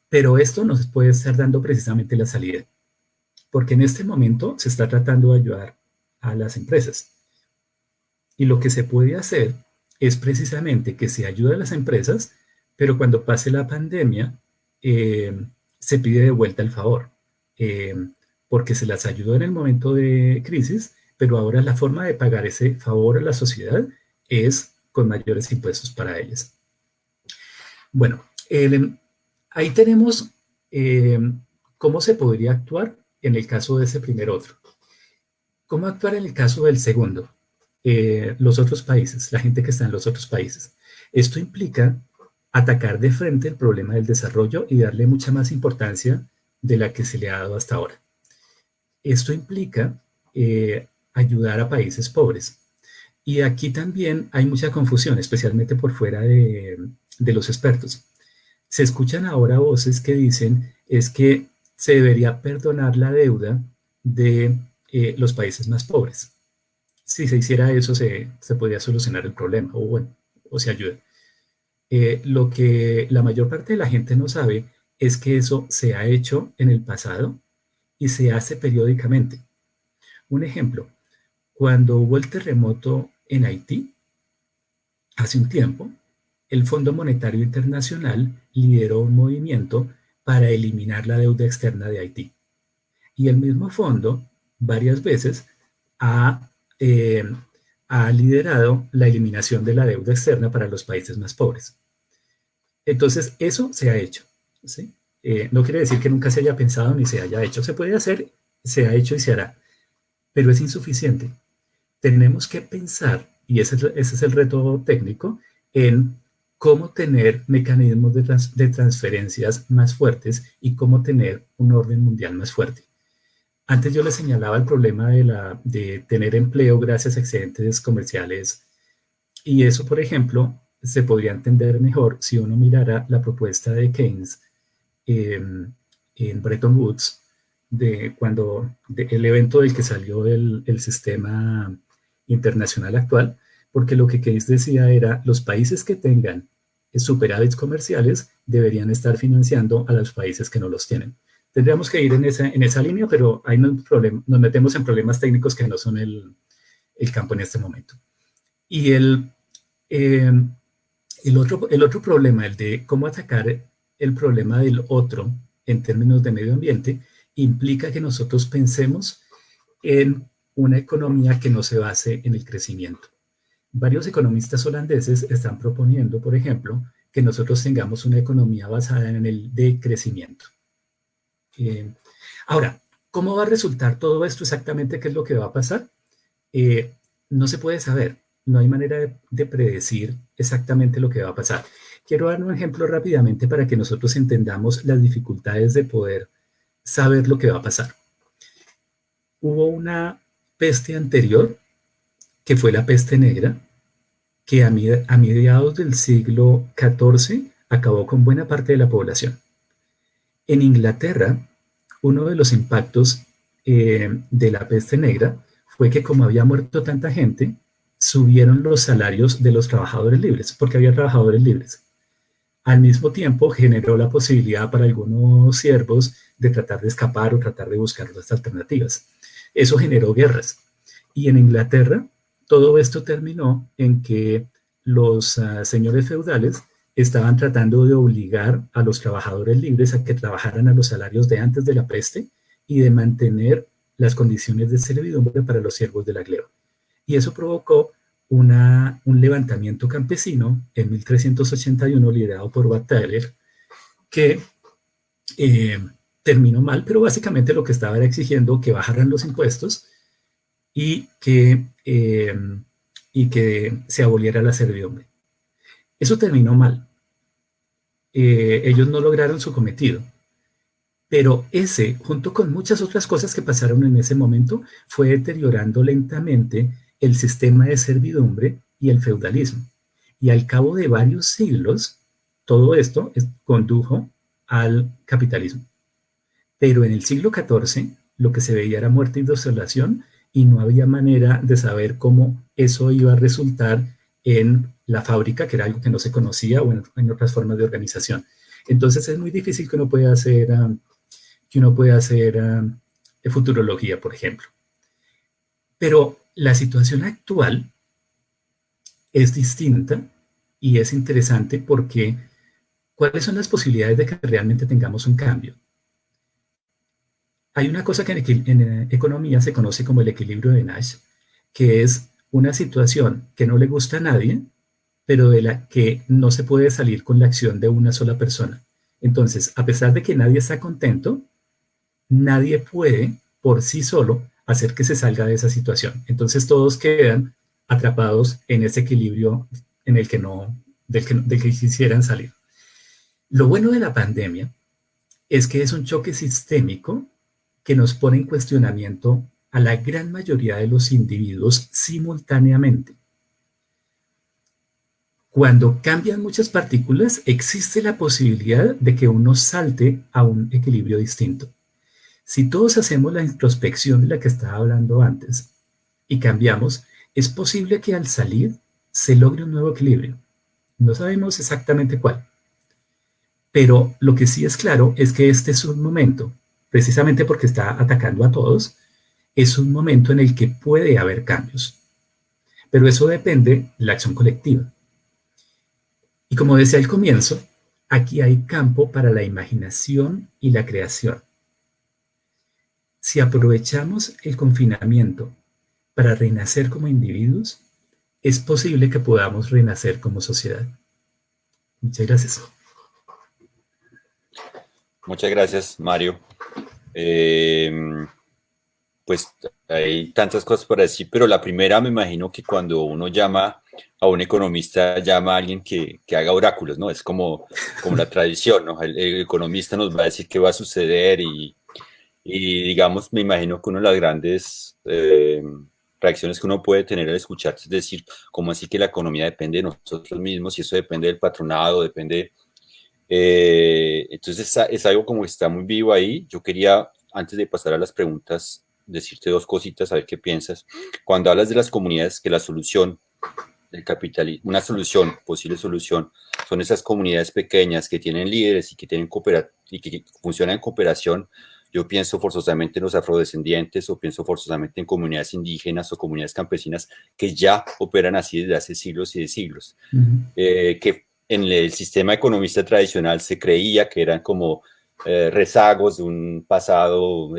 Pero esto nos puede estar dando precisamente la salida, porque en este momento se está tratando de ayudar a las empresas. Y lo que se puede hacer es precisamente que se ayude a las empresas, pero cuando pase la pandemia, se pide de vuelta el favor, eh, porque se las ayudó en el momento de crisis, pero ahora la forma de pagar ese favor a la sociedad es con mayores impuestos para ellas. Bueno, ahí tenemos eh, cómo se podría actuar en el caso de ese primer otro. ¿Cómo actuar en el caso del segundo? Los otros países, la gente que está en los otros países. Esto implica atacar de frente el problema del desarrollo y darle mucha más importancia de la que se le ha dado hasta ahora. Esto implica ayudar a países pobres. Y aquí también hay mucha confusión, especialmente por fuera de los expertos. Se escuchan ahora voces que dicen es que se debería perdonar la deuda de los países más pobres. Si se hiciera eso, se podría solucionar el problema, o bueno, o se ayuda. Lo que la mayor parte de la gente no sabe es que eso se ha hecho en el pasado y se hace periódicamente. Un ejemplo, cuando hubo el terremoto en Haití, hace un tiempo, el Fondo Monetario Internacional lideró un movimiento para eliminar la deuda externa de Haití. Y el mismo fondo varias veces ha ha liderado la eliminación de la deuda externa para los países más pobres. Entonces, eso se ha hecho, ¿sí? No quiere decir que nunca se haya pensado ni se haya hecho. Se puede hacer, se ha hecho y se hará, pero es insuficiente. Tenemos que pensar, y ese es el reto técnico, en cómo tener mecanismos de transferencias más fuertes y cómo tener un orden mundial más fuerte. Antes yo les señalaba el problema de tener empleo gracias a excedentes comerciales, y eso, por ejemplo, se podría entender mejor si uno mirara la propuesta de Keynes en Bretton Woods, el evento del que salió el sistema internacional actual, porque lo que Keynes decía era los países que tengan superávits comerciales deberían estar financiando a los países que no los tienen. Tendríamos que ir en esa línea, pero ahí nos metemos en problemas técnicos que no son el campo en este momento. Y eh, el otro problema, el de cómo atacar el problema del otro en términos de medio ambiente, implica que nosotros pensemos en una economía que no se base en el crecimiento. Varios economistas holandeses están proponiendo, por ejemplo, que nosotros tengamos una economía basada en el decrecimiento. Ahora, ¿cómo va a resultar todo esto exactamente? ¿Qué es lo que va a pasar? No se puede saber. No hay manera de predecir exactamente lo que va a pasar. Quiero dar un ejemplo rápidamente para que nosotros entendamos las dificultades de poder saber lo que va a pasar. Hubo una peste anterior, que fue la peste negra, que a mediados del siglo XIV acabó con buena parte de la población. En Inglaterra, uno de los impactos de la peste negra fue que como había muerto tanta gente, subieron los salarios de los trabajadores libres, porque había trabajadores libres. Al mismo tiempo generó la posibilidad para algunos siervos de tratar de escapar o tratar de buscar otras alternativas. Eso generó guerras. Y en Inglaterra, todo esto terminó en que los señores feudales estaban tratando de obligar a los trabajadores libres a que trabajaran a los salarios de antes de la peste y de mantener las condiciones de servidumbre para los siervos de la gleba. Y eso provocó un levantamiento campesino en 1381 liderado por Wat Tyler, que terminó mal, pero básicamente lo que estaba era exigiendo que bajaran los impuestos y que se aboliera la servidumbre. Eso terminó mal. Ellos no lograron su cometido. Pero ese, junto con muchas otras cosas que pasaron en ese momento, fue deteriorando lentamente el sistema de servidumbre y el feudalismo. Y al cabo de varios siglos, todo esto condujo al capitalismo. Pero en el siglo XIV, lo que se veía era muerte y desolación, y no había manera de saber cómo eso iba a resultar en la fábrica, que era algo que no se conocía, o en otras formas de organización. Entonces es muy difícil que uno pueda hacer futurología, por ejemplo. Pero la situación actual es distinta y es interesante porque ¿cuáles son las posibilidades de que realmente tengamos un cambio? Hay una cosa que en economía se conoce como el equilibrio de Nash, que es una situación que no le gusta a nadie, pero de la que no se puede salir con la acción de una sola persona. Entonces, a pesar de que nadie está contento, nadie puede por sí solo hacer que se salga de esa situación. Entonces todos quedan atrapados en ese equilibrio en el que del que quisieran salir. Lo bueno de la pandemia es que es un choque sistémico que nos pone en cuestionamiento a la gran mayoría de los individuos simultáneamente. Cuando cambian muchas partículas, existe la posibilidad de que uno salte a un equilibrio distinto. Si todos hacemos la introspección de la que estaba hablando antes y cambiamos, es posible que al salir se logre un nuevo equilibrio. No sabemos exactamente cuál. Pero lo que sí es claro es que este es un momento, precisamente porque está atacando a todos, es un momento en el que puede haber cambios. Pero eso depende de la acción colectiva. Y como decía al comienzo, aquí hay campo para la imaginación y la creación. Si aprovechamos el confinamiento para renacer como individuos, es posible que podamos renacer como sociedad. Muchas gracias. Muchas gracias, Mario. Pues hay tantas cosas para decir, pero la primera me imagino que cuando uno llama a un economista, llama a alguien que haga oráculos, ¿no? Es como la tradición, ¿no? El economista nos va a decir qué va a suceder y digamos, me imagino que una de las grandes reacciones que uno puede tener al escuchar es decir, ¿cómo así que la economía depende de nosotros mismos y eso depende del patronado, depende... entonces es algo como que está muy vivo ahí. Yo quería, antes de pasar a las preguntas, decirte dos cositas, a ver qué piensas. Cuando hablas de las comunidades, que la solución del capitalismo, una solución, posible solución, son esas comunidades pequeñas que tienen líderes y que tienen y que funcionan en cooperación. Yo pienso forzosamente en los afrodescendientes o pienso forzosamente en comunidades indígenas o comunidades campesinas que ya operan así desde hace siglos y de siglos. Que en el sistema economista tradicional se creía que eran como rezagos de un pasado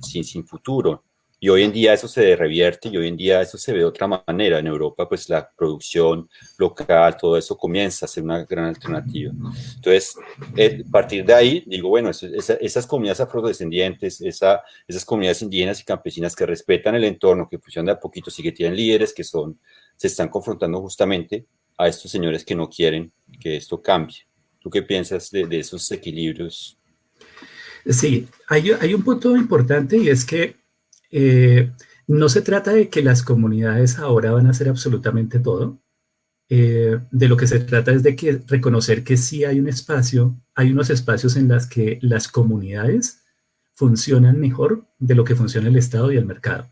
sin futuro. Y hoy en día eso se revierte y hoy en día eso se ve de otra manera. En Europa, pues la producción local, todo eso comienza a ser una gran alternativa. Entonces, a partir de ahí, digo, bueno, esas comunidades afrodescendientes, esas comunidades indígenas y campesinas que respetan el entorno, que funcionan de a poquito, sí que tienen líderes que se están confrontando justamente a estos señores que no quieren que esto cambie. ¿Tú qué piensas de esos equilibrios? Sí, hay un punto importante y es que no se trata de que las comunidades ahora van a hacer absolutamente todo. De lo que se trata es de que reconocer que sí hay un espacio, hay unos espacios en los que las comunidades funcionan mejor de lo que funciona el Estado y el mercado.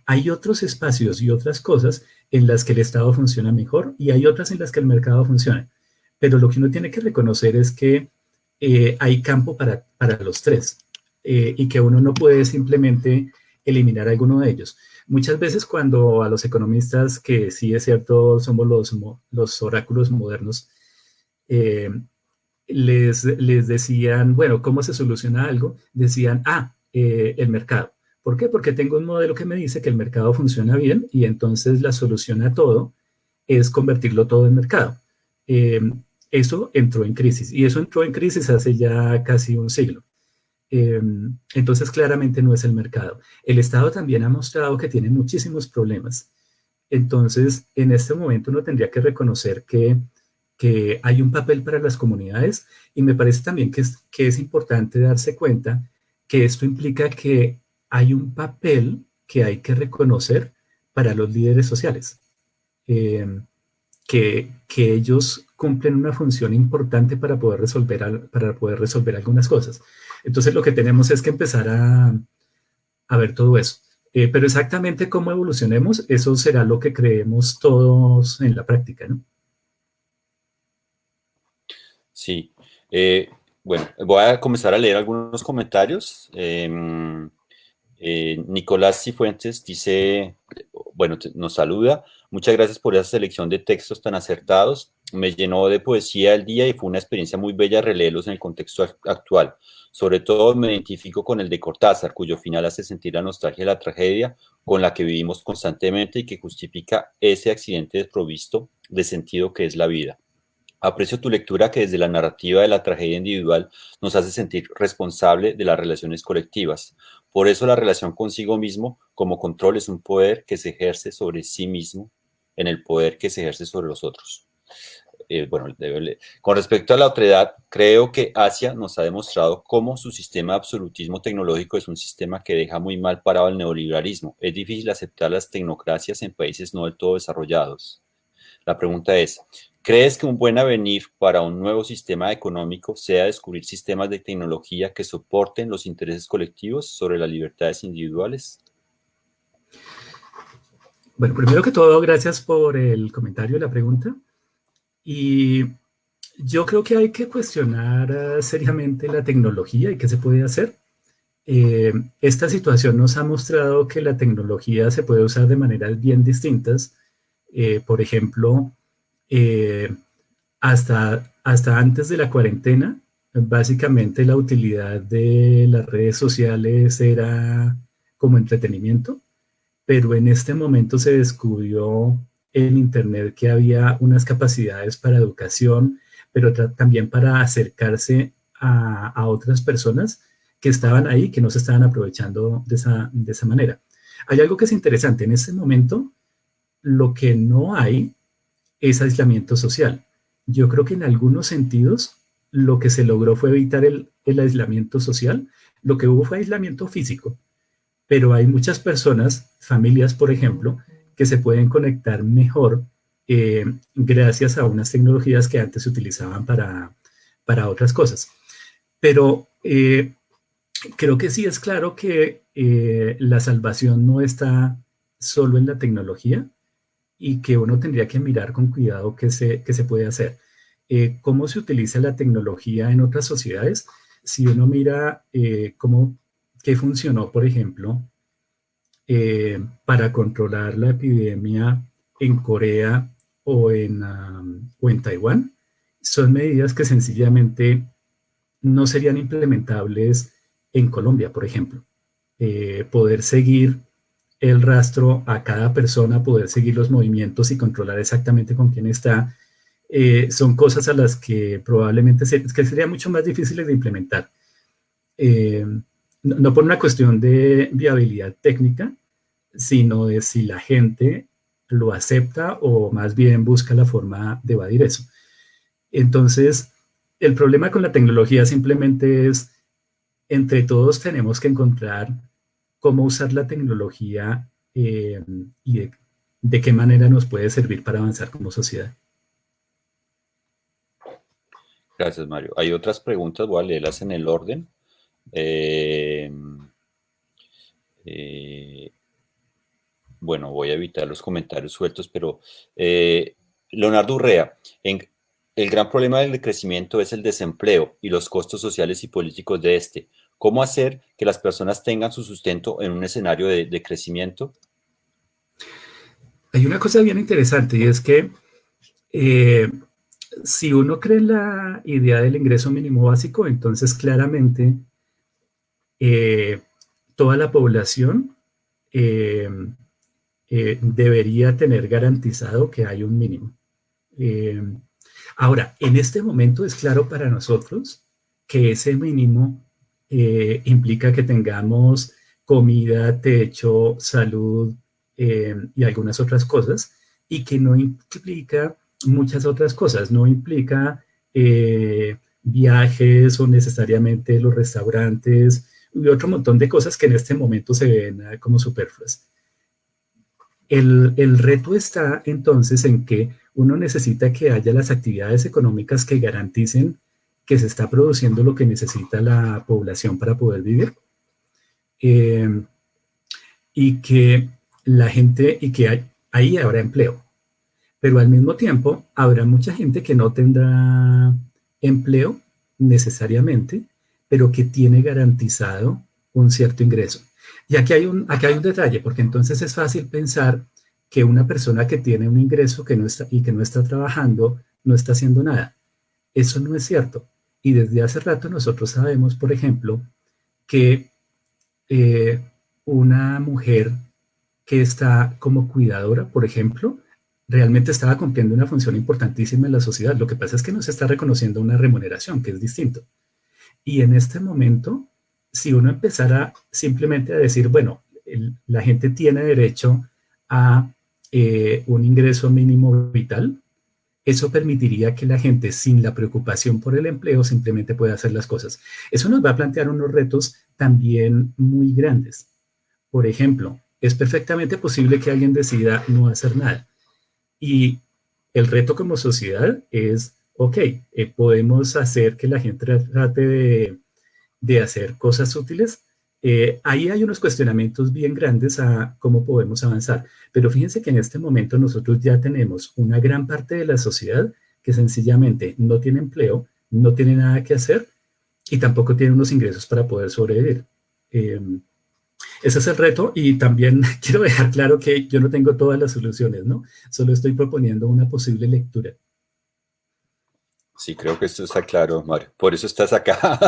Hay otros espacios y otras cosas en las que el Estado funciona mejor y hay otras en las que el mercado funciona. Pero lo que uno tiene que reconocer es que hay campo para los tres y que uno no puede simplemente eliminar alguno de ellos. Muchas veces cuando a los economistas, que sí es cierto, somos los oráculos modernos, eh, les decían, bueno, ¿cómo se soluciona algo? Decían, el mercado. ¿Por qué? Porque tengo un modelo que me dice que el mercado funciona bien y entonces la solución a todo es convertirlo todo en mercado. Eh, Eso entró en crisis y eso entró en crisis hace ya casi un siglo. Entonces, claramente no es el mercado. El Estado también ha mostrado que tiene muchísimos problemas. Entonces, en este momento uno tendría que reconocer que hay un papel para las comunidades y me parece también que es importante darse cuenta que esto implica que hay un papel que hay que reconocer para los líderes sociales. Eh, que ellos cumplen una función importante para poder resolver algunas cosas. Entonces lo que tenemos es que empezar a ver todo eso. Pero exactamente cómo evolucionemos, eso será lo que creemos todos en la práctica, ¿no? Sí. Bueno, voy a comenzar a leer algunos comentarios. Nicolás Cifuentes dice, bueno, nos saluda. Muchas gracias por esa selección de textos tan acertados. Me llenó de poesía el día y fue una experiencia muy bella releerlos en el contexto actual. Sobre todo me identifico con el de Cortázar, cuyo final hace sentir la nostalgia de la tragedia con la que vivimos constantemente y que justifica ese accidente desprovisto de sentido que es la vida. Aprecio tu lectura que desde la narrativa de la tragedia individual nos hace sentir responsable de las relaciones colectivas. Por eso la relación consigo mismo como control es un poder que se ejerce sobre sí mismo en el poder que se ejerce sobre los otros. Bueno, con respecto a la otredad, creo que Asia nos ha demostrado cómo su sistema de absolutismo tecnológico es un sistema que deja muy mal parado el neoliberalismo. Es difícil aceptar las tecnocracias en países no del todo desarrollados. La pregunta es, ¿crees que un buen avenir para un nuevo sistema económico sea descubrir sistemas de tecnología que soporten los intereses colectivos sobre las libertades individuales? Bueno, primero que todo, gracias por el comentario y la pregunta. Y yo creo que hay que cuestionar seriamente la tecnología y qué se puede hacer. Esta situación nos ha mostrado que la tecnología se puede usar de maneras bien distintas. Por ejemplo, eh, hasta antes de la cuarentena, básicamente la utilidad de las redes sociales era como entretenimiento, pero en este momento se descubrió en Internet que había unas capacidades para educación, pero también para acercarse a otras personas que estaban ahí, que no se estaban aprovechando de esa manera. Hay algo que es interesante. En este momento, lo que no hay es aislamiento social. Yo creo que en algunos sentidos lo que se logró fue evitar el aislamiento social. Lo que hubo fue aislamiento físico, pero hay muchas personas, familias, por ejemplo, que se pueden conectar mejor gracias a unas tecnologías que antes se utilizaban para otras cosas. Pero creo que sí es claro que la salvación no está solo en la tecnología y que uno tendría que mirar con cuidado qué se puede hacer. ¿Cómo se utiliza la tecnología en otras sociedades? Si uno mira qué funcionó, por ejemplo, para controlar la epidemia en Corea o en Taiwán, son medidas que sencillamente no serían implementables en Colombia, por ejemplo. Poder seguir el rastro a cada persona, poder seguir los movimientos y controlar exactamente con quién está, son cosas a las que probablemente que serían mucho más difíciles de implementar. No por una cuestión de viabilidad técnica, sino de si la gente lo acepta o más bien busca la forma de evadir eso. Entonces, el problema con la tecnología simplemente es, entre todos tenemos que encontrar cómo usar la tecnología y de qué manera nos puede servir para avanzar como sociedad. Gracias, Mario. Hay otras preguntas, voy a leerlas en el orden. Bueno, voy a evitar los comentarios sueltos, pero Leonardo Urrea, el gran problema del crecimiento es el desempleo y los costos sociales y políticos de este. ¿Cómo hacer que las personas tengan su sustento en un escenario de crecimiento? Hay una cosa bien interesante y es que eh, si uno cree en la idea del ingreso mínimo básico, entonces claramente eh, toda la población eh, debería tener garantizado que hay un mínimo. Eh, Ahora, en este momento es claro para nosotros que ese mínimo implica que tengamos comida, techo, salud y algunas otras cosas, y que no implica muchas otras cosas, no implica viajes o necesariamente los restaurantes y otro montón de cosas que en este momento se ven como superfluas. El reto está entonces en que uno necesita que haya las actividades económicas que garanticen que se está produciendo lo que necesita la población para poder vivir eh, y que la gente y que ahí habrá empleo. Pero al mismo tiempo habrá mucha gente que no tendrá empleo necesariamente, pero que tiene garantizado un cierto ingreso. Y aquí hay un detalle, porque entonces es fácil pensar que una persona que tiene un ingreso que no está, y que no está trabajando no está haciendo nada. Eso no es cierto. Y desde hace rato nosotros sabemos, por ejemplo, que eh, una mujer que está como cuidadora, por ejemplo, realmente estaba cumpliendo una función importantísima en la sociedad. Lo que pasa es que no se está reconociendo una remuneración, que es distinto. Y en este momento, si uno empezara simplemente a decir, bueno, la gente tiene derecho a un ingreso mínimo vital, eso permitiría que la gente, sin la preocupación por el empleo, simplemente pueda hacer las cosas. Eso nos va a plantear unos retos también muy grandes. Por ejemplo, es perfectamente posible que alguien decida no hacer nada. Y el reto como sociedad es, ok, podemos hacer que la gente trate de hacer cosas útiles. Ahí hay unos cuestionamientos bien grandes a cómo podemos avanzar. Pero fíjense que en este momento nosotros ya tenemos una gran parte de la sociedad que sencillamente no tiene empleo, no tiene nada que hacer y tampoco tiene unos ingresos para poder sobrevivir. Eh, Ese es el reto y también quiero dejar claro que yo no tengo todas las soluciones, ¿no? Solo estoy proponiendo una posible lectura. Sí, creo que esto está claro, Mario. Por eso estás acá.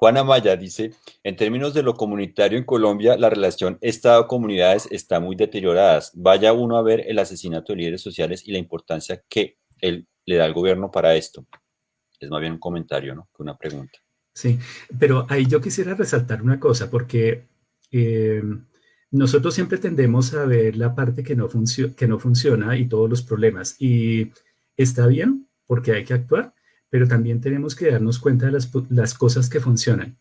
Juan Amaya dice, en términos de lo comunitario en Colombia, la relación Estado-comunidades está muy deteriorada. Vaya uno a ver el asesinato de líderes sociales y la importancia que él le da al gobierno para esto. Es más bien un comentario, ¿no? Que una pregunta. Sí, pero ahí yo quisiera resaltar una cosa, porque eh, nosotros siempre tendemos a ver la parte que no funciona y todos los problemas. Y está bien, porque hay que actuar, pero también tenemos que darnos cuenta de las cosas que funcionan.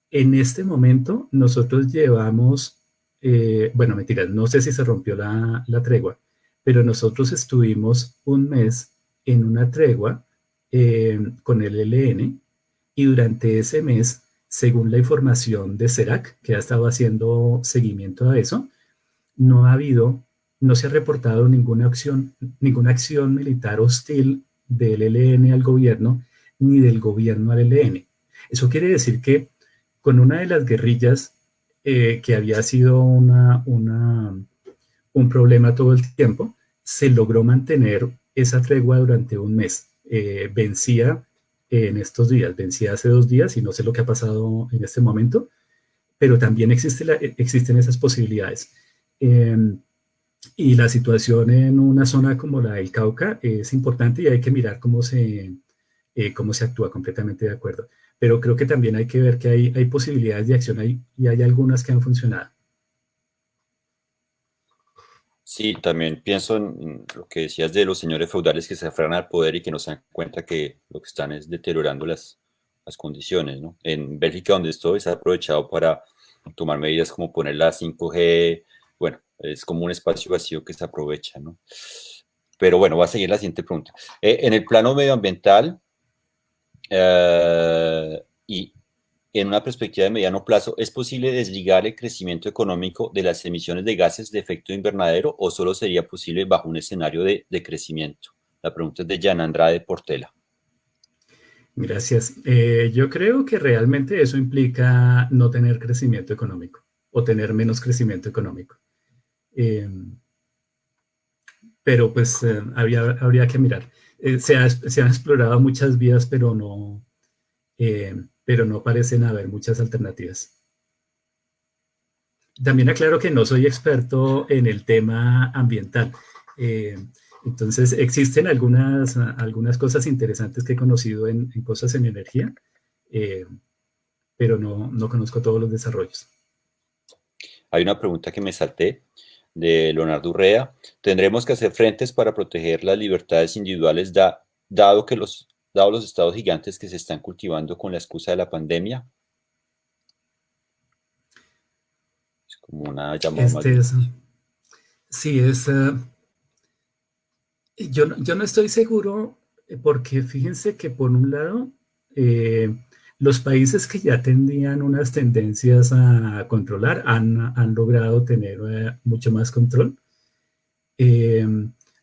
En este momento, nosotros llevamos, bueno, mentiras, no sé si se rompió la tregua, pero nosotros estuvimos un mes en una tregua con el ELN y durante ese mes, según la información de CERAC, que ha estado haciendo seguimiento a eso, no ha habido, no se ha reportado ninguna acción militar hostil del ELN al gobierno, ni del gobierno al ELN. Eso quiere decir que con una de las guerrillas que había sido un problema todo el tiempo, se logró mantener esa tregua durante un mes. Vencía en estos días, vencía hace 2 días y no sé lo que ha pasado en este momento, pero también existen esas posibilidades. Eh, y la situación en una zona como la del Cauca es importante y hay que mirar cómo se actúa, completamente de acuerdo. Pero creo que también hay que ver que hay posibilidades de acción ahí y hay algunas que han funcionado. Sí, también pienso en lo que decías de los señores feudales que se aferran al poder y que no se dan cuenta que lo que están es deteriorando las condiciones, ¿no? En Bélgica, donde estoy, se ha aprovechado para tomar medidas como poner la 5G, bueno, es como un espacio vacío que se aprovecha, ¿no? Pero bueno, va a seguir la siguiente pregunta. En el plano medioambiental y en una perspectiva de mediano plazo, ¿es posible desligar el crecimiento económico de las emisiones de gases de efecto invernadero o solo sería posible bajo un escenario de crecimiento? La pregunta es de Jan Andrade Portela. Gracias. Yo creo que realmente eso implica no tener crecimiento económico o tener menos crecimiento económico. Eh, pero pues habría que mirar. Se han explorado muchas vías, pero no parecen haber muchas alternativas. También aclaro que no soy experto en el tema ambiental. Eh, entonces, existen algunas cosas interesantes que he conocido en cosas en energía, eh, pero no conozco todos los desarrollos. Hay una pregunta que me salté de Leonardo Urrea. ¿Tendremos que hacer frentes para proteger las libertades individuales dado los estados gigantes que se están cultivando con la excusa de la pandemia? Es como una llamada más Este bien. es, sí, yo no estoy seguro porque fíjense que por un lado, eh, los países que ya tenían unas tendencias a controlar han logrado tener mucho más control. Eh,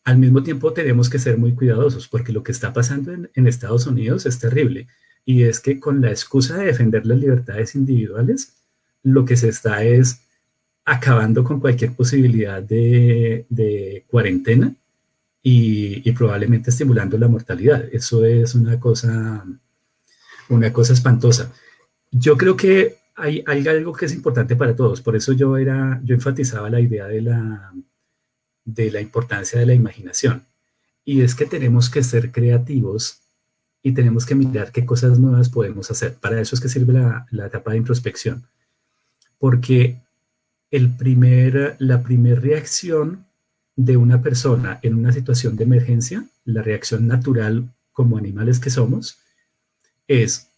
Al mismo tiempo tenemos que ser muy cuidadosos porque lo que está pasando en Estados Unidos es terrible y es que con la excusa de defender las libertades individuales, lo que se está es acabando con cualquier posibilidad de cuarentena y probablemente estimulando la mortalidad. Eso es una cosa espantosa. Yo creo que hay algo que es importante para todos, por eso yo enfatizaba la idea de la importancia de la imaginación. Y es que tenemos que ser creativos y tenemos que mirar qué cosas nuevas podemos hacer. Para eso es que sirve la etapa de introspección. Porque la primera reacción de una persona en una situación de emergencia, la reacción natural como animales que somos, es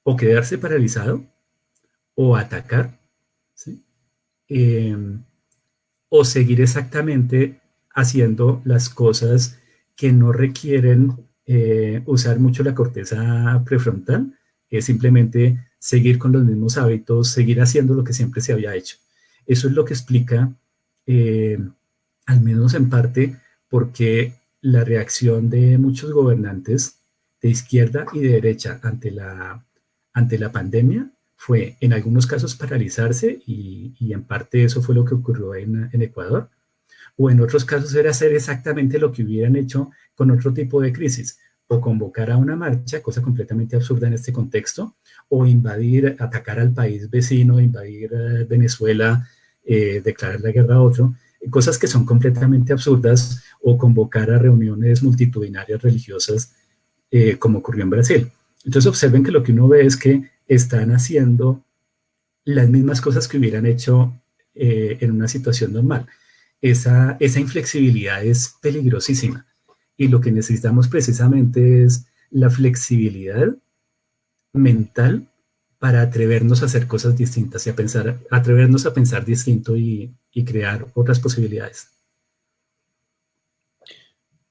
o quedarse paralizado o atacar, ¿sí? Eh, o seguir exactamente haciendo las cosas que no requieren usar mucho la corteza prefrontal, es simplemente seguir con los mismos hábitos, seguir haciendo lo que siempre se había hecho. Eso es lo que explica, eh, al menos en parte, por qué la reacción de muchos gobernantes de izquierda y de derecha ante la pandemia fue en algunos casos paralizarse y en parte eso fue lo que ocurrió en Ecuador, o en otros casos era hacer exactamente lo que hubieran hecho con otro tipo de crisis, o convocar a una marcha, cosa completamente absurda en este contexto, o invadir, atacar al país vecino, invadir Venezuela, declarar la guerra a otro, cosas que son completamente absurdas, o convocar a reuniones multitudinarias religiosas, como ocurrió en Brasil. Entonces observen que lo que uno ve es que están haciendo las mismas cosas que hubieran hecho en una situación normal. Esa inflexibilidad es peligrosísima, y lo que necesitamos precisamente es la flexibilidad mental para atrevernos a hacer cosas distintas y a pensar, atrevernos a pensar distinto y crear otras posibilidades.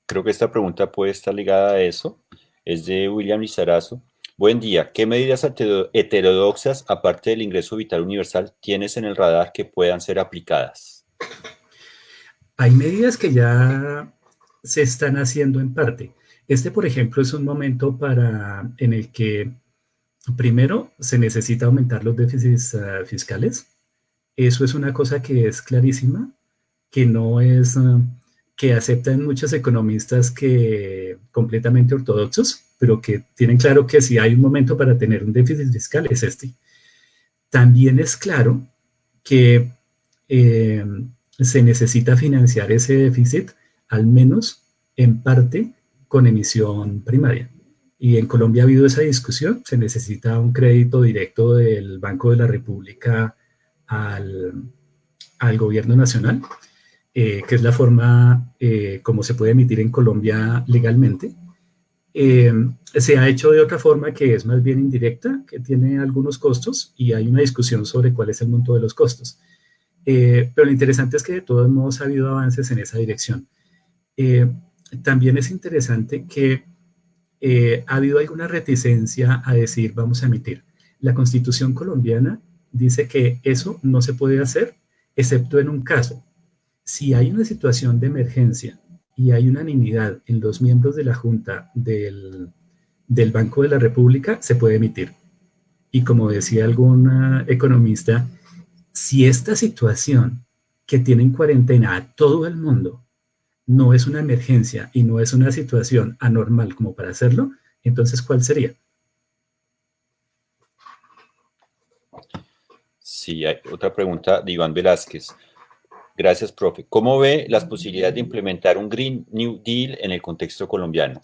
Creo que esta pregunta puede estar ligada a eso. Es de William Lizarazo. Buen día. ¿Qué medidas heterodoxas, aparte del ingreso vital universal, tienes en el radar que puedan ser aplicadas? Hay medidas que ya se están haciendo en parte. Este, por ejemplo, es un momento en el que primero se necesita aumentar los déficits fiscales. Eso es una cosa que es clarísima, que no es, que aceptan muchos economistas que completamente ortodoxos, pero que tienen claro que si hay un momento para tener un déficit fiscal es este. También es claro que eh, se necesita financiar ese déficit, al menos en parte, con emisión primaria. Y en Colombia ha habido esa discusión, se necesita un crédito directo del Banco de la República al, al gobierno nacional, que es la forma como se puede emitir en Colombia legalmente. Se ha hecho de otra forma que es más bien indirecta, que tiene algunos costos, y hay una discusión sobre cuál es el monto de los costos. Pero lo interesante es que de todos modos ha habido avances en esa dirección. Eh, También es interesante que ha habido alguna reticencia a decir vamos a emitir. La Constitución colombiana dice que eso no se puede hacer excepto en un caso. Si hay una situación de emergencia y hay unanimidad en los miembros de la Junta del Banco de la República, se puede emitir. Y como decía algún economista, si esta situación que tiene en cuarentena a todo el mundo no es una emergencia y no es una situación anormal como para hacerlo, entonces ¿cuál sería? Sí, hay otra pregunta de Iván Velázquez. Gracias, profe. ¿Cómo ve las posibilidades de implementar un Green New Deal en el contexto colombiano?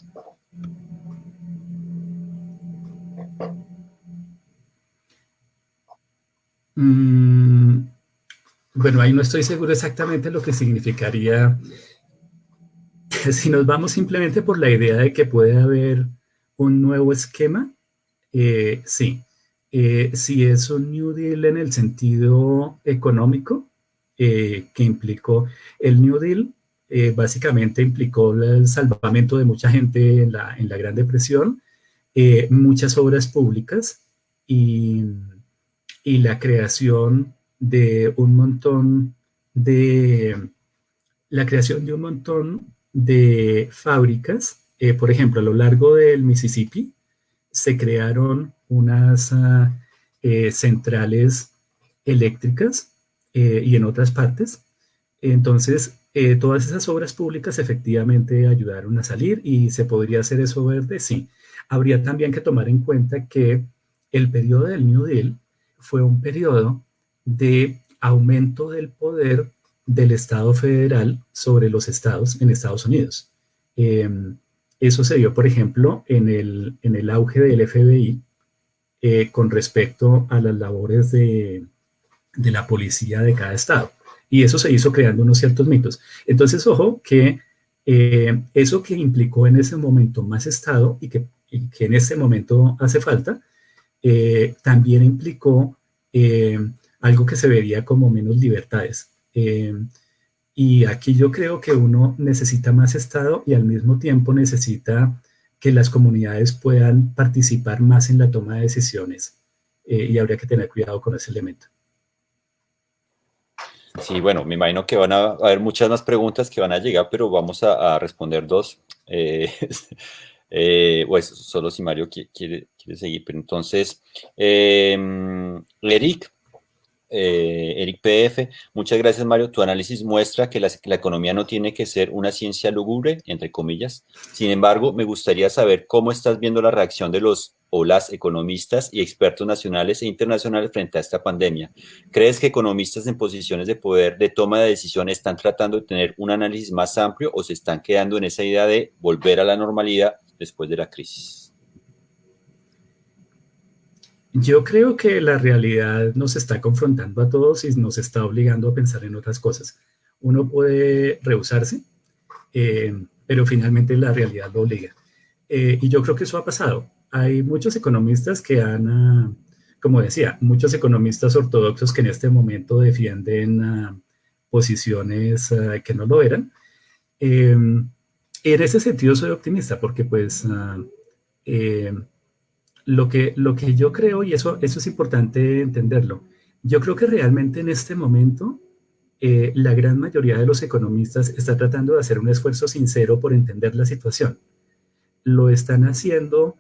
Bueno, ahí no estoy seguro exactamente lo que significaría. Si nos vamos simplemente por la idea de que puede haber un nuevo esquema, sí. Si es un New Deal en el sentido económico, que implicó el New Deal, básicamente implicó el salvamento de mucha gente en la Gran Depresión, muchas obras públicas, y, y la creación de un montón de la creación de un montón de fábricas. Por ejemplo, a lo largo del Mississippi se crearon unas centrales eléctricas, y en otras partes. Entonces, todas esas obras públicas efectivamente ayudaron a salir. ¿Y se podría hacer eso verde? Sí. Habría también que tomar en cuenta que el periodo del New Deal fue un periodo de aumento del poder del Estado federal sobre los estados en Estados Unidos. Eh, Eso se dio, por ejemplo, en el auge del FBI, con respecto a las labores de la policía de cada estado. Y eso se hizo creando unos ciertos mitos. Entonces, ojo, que eso que implicó en ese momento más Estado, y que en ese momento hace falta, también implicó algo que se vería como menos libertades. Y aquí yo creo que uno necesita más Estado, y al mismo tiempo necesita que las comunidades puedan participar más en la toma de decisiones. Y habría que tener cuidado con ese elemento. Sí, bueno, me imagino que van a haber muchas más preguntas que van a llegar, pero vamos a responder dos. Pues solo si Mario quiere seguir. Pero entonces, Eric PF, muchas gracias, Mario. Tu análisis muestra que la economía no tiene que ser una ciencia lúgubre, entre comillas. Sin embargo, me gustaría saber cómo estás viendo la reacción de los o las economistas y expertos nacionales e internacionales frente a esta pandemia? ¿Crees que economistas en posiciones de poder de toma de decisiones están tratando de tener un análisis más amplio o se están quedando en esa idea de volver a la normalidad después de la crisis? Yo creo que la realidad nos está confrontando a todos y nos está obligando a pensar en otras cosas. Uno puede rehusarse, pero finalmente la realidad lo obliga. Y yo creo que eso ha pasado. Hay muchos economistas que como decía, muchos economistas ortodoxos que en este momento defienden posiciones que no lo eran. En ese sentido soy optimista porque pues eh, lo que yo creo, y eso es importante entenderlo, yo creo que realmente en este momento la gran mayoría de los economistas está tratando de hacer un esfuerzo sincero por entender la situación. Lo están haciendo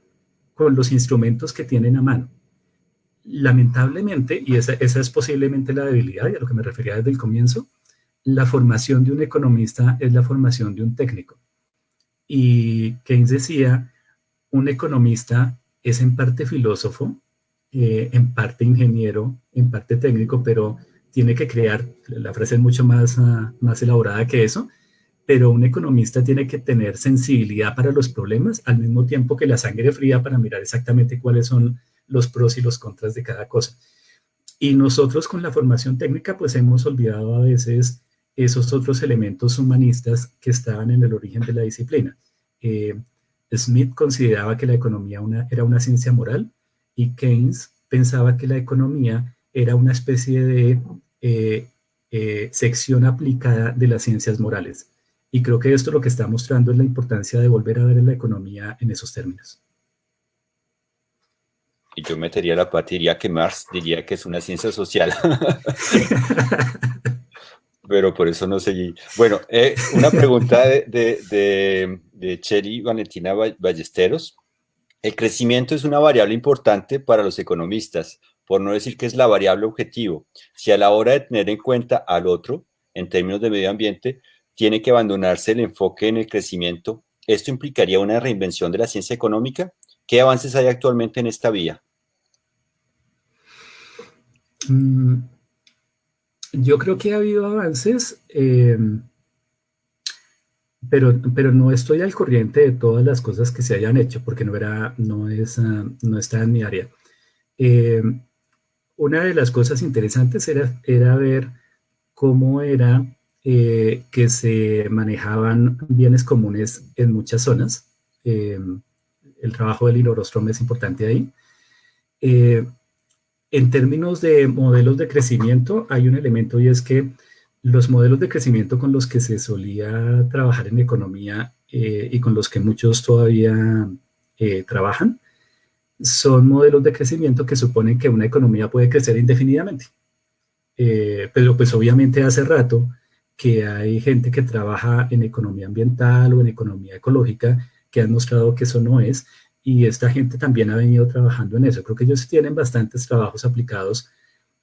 con los instrumentos que tienen a mano. Lamentablemente, y esa es posiblemente la debilidad, y a lo que me refería desde el comienzo, la formación de un economista es la formación de un técnico. Y Keynes decía, un economista es en parte filósofo, en parte ingeniero, en parte técnico, pero tiene que crear, la frase es mucho más elaborada que eso, pero un economista tiene que tener sensibilidad para los problemas al mismo tiempo que la sangre fría para mirar exactamente cuáles son los pros y los contras de cada cosa. Y nosotros con la formación técnica pues hemos olvidado a veces esos otros elementos humanistas que estaban en el origen de la disciplina. Smith consideraba que la economía era una ciencia moral y Keynes pensaba que la economía era una especie de sección aplicada de las ciencias morales. Y creo que esto lo que está mostrando es la importancia de volver a ver la economía en esos términos. Y yo metería la pata y diría que Marx diría que es una ciencia social. Pero por eso no seguí. Bueno, una pregunta de Cheri Valentina Ballesteros. El crecimiento es una variable importante para los economistas, por no decir que es la variable objetivo. Si a la hora de tener en cuenta al otro, en términos de medio ambiente, tiene que abandonarse el enfoque en el crecimiento, ¿esto implicaría una reinvención de la ciencia económica? ¿Qué avances hay actualmente en esta vía? Yo creo que ha habido avances, pero no estoy al corriente de todas las cosas que se hayan hecho, porque no está en mi área. Una de las cosas interesantes era ver cómo era que se manejaban bienes comunes en muchas zonas. El trabajo de Elinor Ostrom es importante ahí. En términos de modelos de crecimiento, hay un elemento y es que los modelos de crecimiento con los que se solía trabajar en economía y con los que muchos todavía trabajan, son modelos de crecimiento que suponen que una economía puede crecer indefinidamente. Pero pues obviamente hace rato que hay gente que trabaja en economía ambiental o en economía ecológica que han mostrado que eso no es, y esta gente también ha venido trabajando en eso. Creo que ellos tienen bastantes trabajos aplicados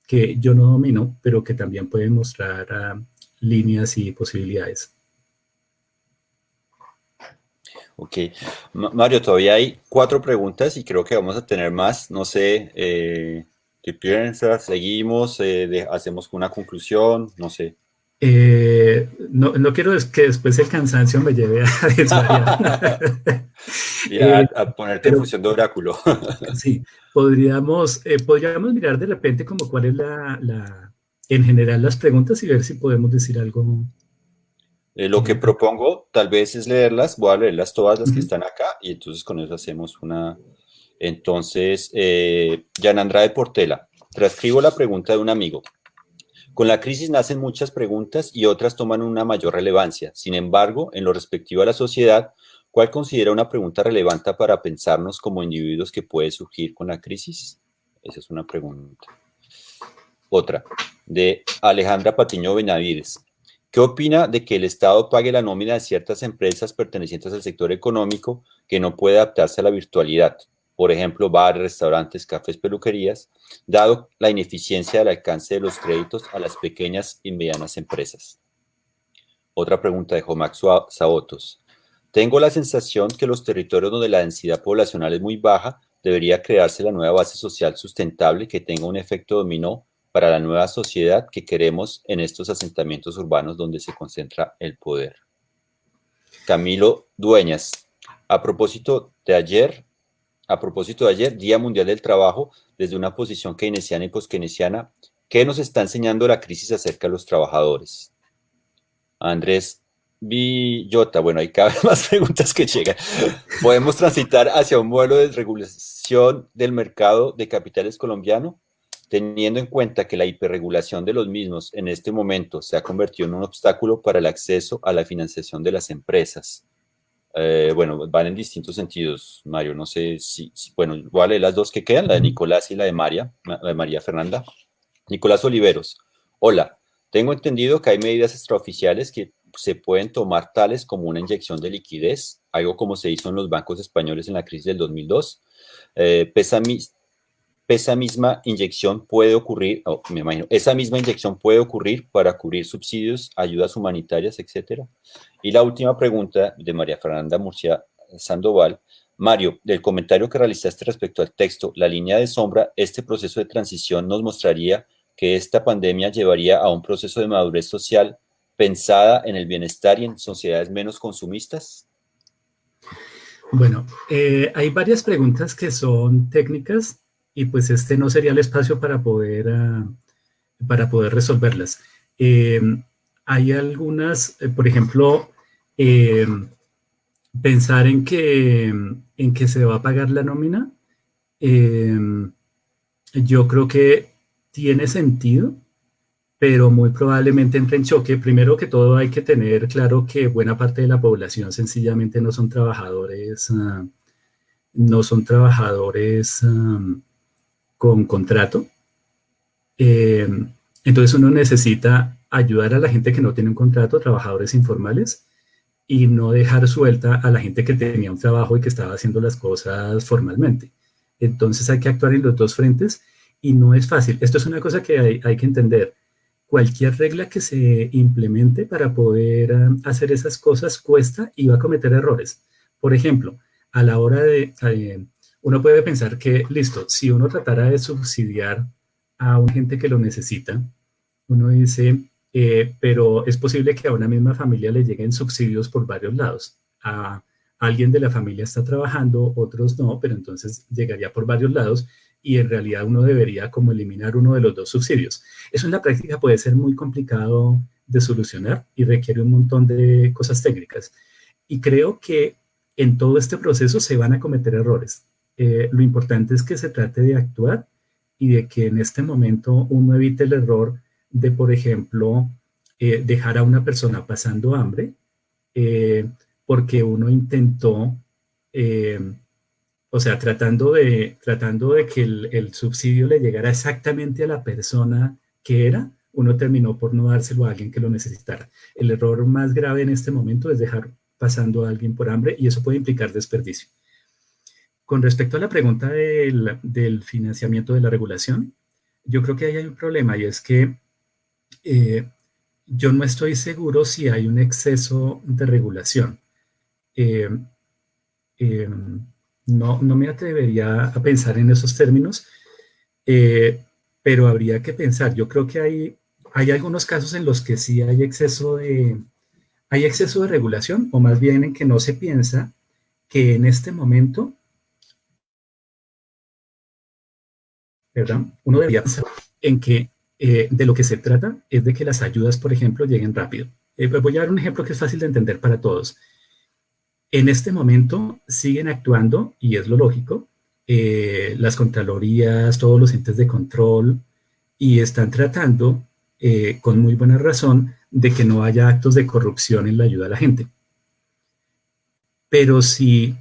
que yo no domino, pero que también pueden mostrar líneas y posibilidades. Ok. Mario, todavía hay 4 preguntas y creo que vamos a tener más. No sé, ¿qué piensas? ¿Seguimos? ¿Hacemos una conclusión? No sé. No quiero que después el cansancio me lleve a desvariar. Y a ponerte en función de oráculo. Sí, podríamos mirar de repente como cuál es en general las preguntas y ver si podemos decir algo. Lo que propongo tal vez es leerlas, voy a leerlas todas las que están acá y entonces con eso hacemos una. Entonces, Jan Andrade Portela, transcribo la pregunta de un amigo. Con la crisis nacen muchas preguntas y otras toman una mayor relevancia. Sin embargo, en lo respectivo a la sociedad, ¿cuál considera una pregunta relevante para pensarnos como individuos que puede surgir con la crisis? Esa es una pregunta. Otra, de Alejandra Patiño Benavides. ¿Qué opina de que el Estado pague la nómina de ciertas empresas pertenecientes al sector económico que no puede adaptarse a la virtualidad? Por ejemplo, bares, restaurantes, cafés, peluquerías, dado la ineficiencia del alcance de los créditos a las pequeñas y medianas empresas. Otra pregunta de Jomax Sabotos. Tengo la sensación que los territorios donde la densidad poblacional es muy baja debería crearse la nueva base social sustentable que tenga un efecto dominó para la nueva sociedad que queremos en estos asentamientos urbanos donde se concentra el poder. Camilo Dueñas, a propósito de ayer, Día Mundial del Trabajo, desde una posición keynesiana y poskeynesiana, ¿qué nos está enseñando la crisis acerca de los trabajadores? Andrés Villota, bueno, hay cada vez más preguntas que llegan. ¿Podemos transitar hacia un modelo de regulación del mercado de capitales colombiano? Teniendo en cuenta que la hiperregulación de los mismos en este momento se ha convertido en un obstáculo para el acceso a la financiación de las empresas. Bueno, van en distintos sentidos, Mario. No sé bueno, voy a leer las dos que quedan, la de Nicolás y la de María Fernanda. Nicolás Oliveros. Hola, tengo entendido que hay medidas extraoficiales que se pueden tomar tales como una inyección de liquidez, algo como se hizo en los bancos españoles en la crisis del 2002. Esa misma inyección puede ocurrir, me imagino, esa misma inyección puede ocurrir para cubrir subsidios, ayudas humanitarias, etcétera. Y la última pregunta de María Fernanda Murcia Sandoval. Mario, del comentario que realizaste respecto al texto, la línea de sombra, este proceso de transición nos mostraría que esta pandemia llevaría a un proceso de madurez social pensada en el bienestar y en sociedades menos consumistas. Bueno, hay varias preguntas que son técnicas y pues este no sería el espacio para poder resolverlas. Hay algunas, por ejemplo, pensar en que se va a pagar la nómina, yo creo que tiene sentido, pero muy probablemente entre en choque. Primero que todo hay que tener claro que buena parte de la población sencillamente no son trabajadores, con contrato. Entonces uno necesita ayudar a la gente que no tiene un contrato, trabajadores informales, y no dejar suelta a la gente que tenía un trabajo y que estaba haciendo las cosas formalmente. Entonces hay que actuar en los dos frentes y no es fácil. Esto es una cosa que hay que entender. Cualquier regla que se implemente para poder hacer esas cosas cuesta y va a cometer errores. Por ejemplo, a la hora uno puede pensar que, listo, si uno tratara de subsidiar a una gente que lo necesita, uno dice, pero es posible que a una misma familia le lleguen subsidios por varios lados. A alguien de la familia está trabajando, otros no, pero entonces llegaría por varios lados y en realidad uno debería como eliminar uno de los dos subsidios. Eso en la práctica puede ser muy complicado de solucionar y requiere un montón de cosas técnicas. Y creo que en todo este proceso se van a cometer errores. Lo importante es que se trate de actuar y de que en este momento uno evite el error de, por ejemplo, dejar a una persona pasando hambre porque uno intentó, o sea, tratando de que el subsidio le llegara exactamente a la persona que era, uno terminó por no dárselo a alguien que lo necesitara. El error más grave en este momento es dejar pasando a alguien por hambre y eso puede implicar desperdicio. Con respecto a la pregunta del financiamiento de la regulación, yo creo que ahí hay un problema y es que yo no estoy seguro si hay un exceso de regulación. No me atrevería a pensar en esos términos, pero habría que pensar. Yo creo que hay algunos casos en los que sí hay exceso de regulación, o más bien en que no se piensa que en este momento, ¿verdad? Uno debería pensar en que de lo que se trata es de que las ayudas, por ejemplo, lleguen rápido. Voy a dar un ejemplo que es fácil de entender para todos. En este momento siguen actuando, y es lo lógico, las contralorías, todos los entes de control, y están tratando, con muy buena razón, de que no haya actos de corrupción en la ayuda a la gente. Pero si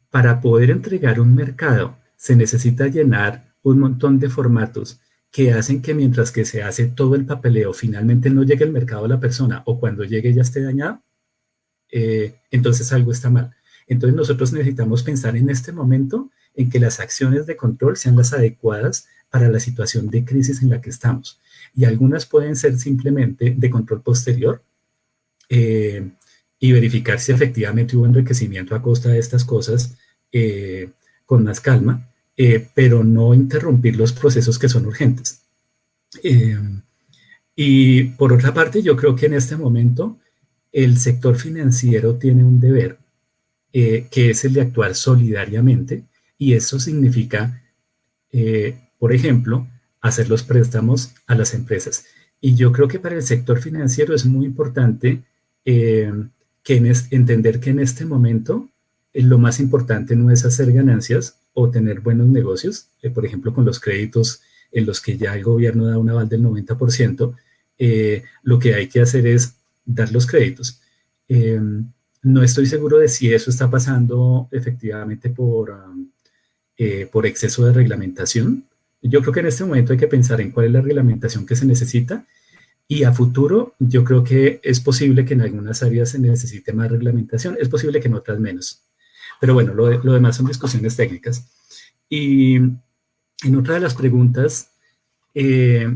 para poder entregar un mercado se necesita llenar un montón de formatos que hacen que mientras que se hace todo el papeleo, finalmente no llegue el mercado a la persona o cuando llegue ya esté dañado, entonces algo está mal. Entonces nosotros necesitamos pensar en este momento en que las acciones de control sean las adecuadas para la situación de crisis en la que estamos. Y algunas pueden ser simplemente de control posterior y verificar si efectivamente hubo enriquecimiento a costa de estas cosas con más calma. pero no interrumpir los procesos que son urgentes. Eh, y por otra parte, yo creo que en este momento el sector financiero tiene un deber, que es el de actuar solidariamente, y eso significa, por ejemplo, hacer los préstamos a las empresas. Y yo creo que para el sector financiero es muy importante, eh, entender que en este momento lo más importante no es hacer ganancias o tener buenos negocios, por ejemplo, con los créditos en los que ya el gobierno da un aval del 90%, lo que hay que hacer es dar los créditos. Eh, no estoy seguro de si eso está pasando efectivamente por exceso de reglamentación. Yo creo que en este momento hay que pensar en cuál es la reglamentación que se necesita, y a futuro yo creo que es posible que en algunas áreas se necesite más reglamentación, es posible que en otras menos. Pero bueno, lo demás son discusiones técnicas. Y en otra de las preguntas, eh,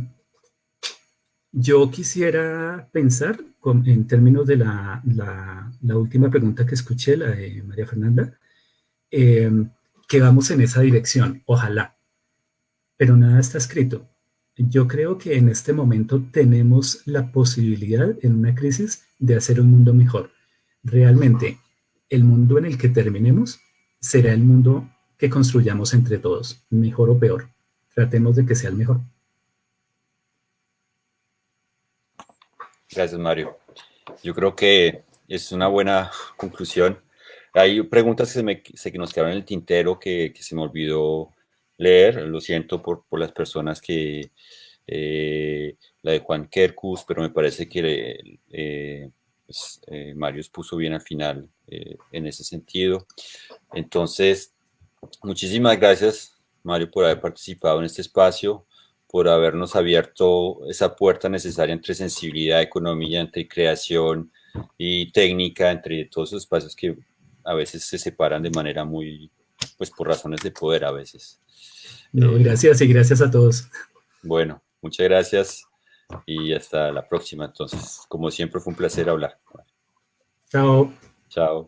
yo quisiera pensar en términos de la última pregunta que escuché, la de María Fernanda, eh, que vamos en esa dirección, ojalá, pero nada está escrito. Yo creo que en este momento tenemos la posibilidad en una crisis de hacer un mundo mejor. Realmente, el mundo en el que terminemos será el mundo que construyamos entre todos, mejor o peor. Tratemos de que sea el mejor. Gracias, Mario. Yo creo que es una buena conclusión. Hay preguntas que nos quedaron en el tintero que se me olvidó leer. Lo siento por las personas que... la de Juan Kerkus, pero me parece que Mario expuso bien al final en ese sentido. Entonces, muchísimas gracias, Mario, por haber participado en este espacio, por habernos abierto esa puerta necesaria entre sensibilidad, economía, entre creación y técnica, entre todos esos espacios que a veces se separan de manera muy, pues por razones de poder a veces. No, gracias y gracias a todos. Bueno, muchas gracias y hasta la próxima. Entonces, como siempre, fue un placer hablar. Chao. Chao.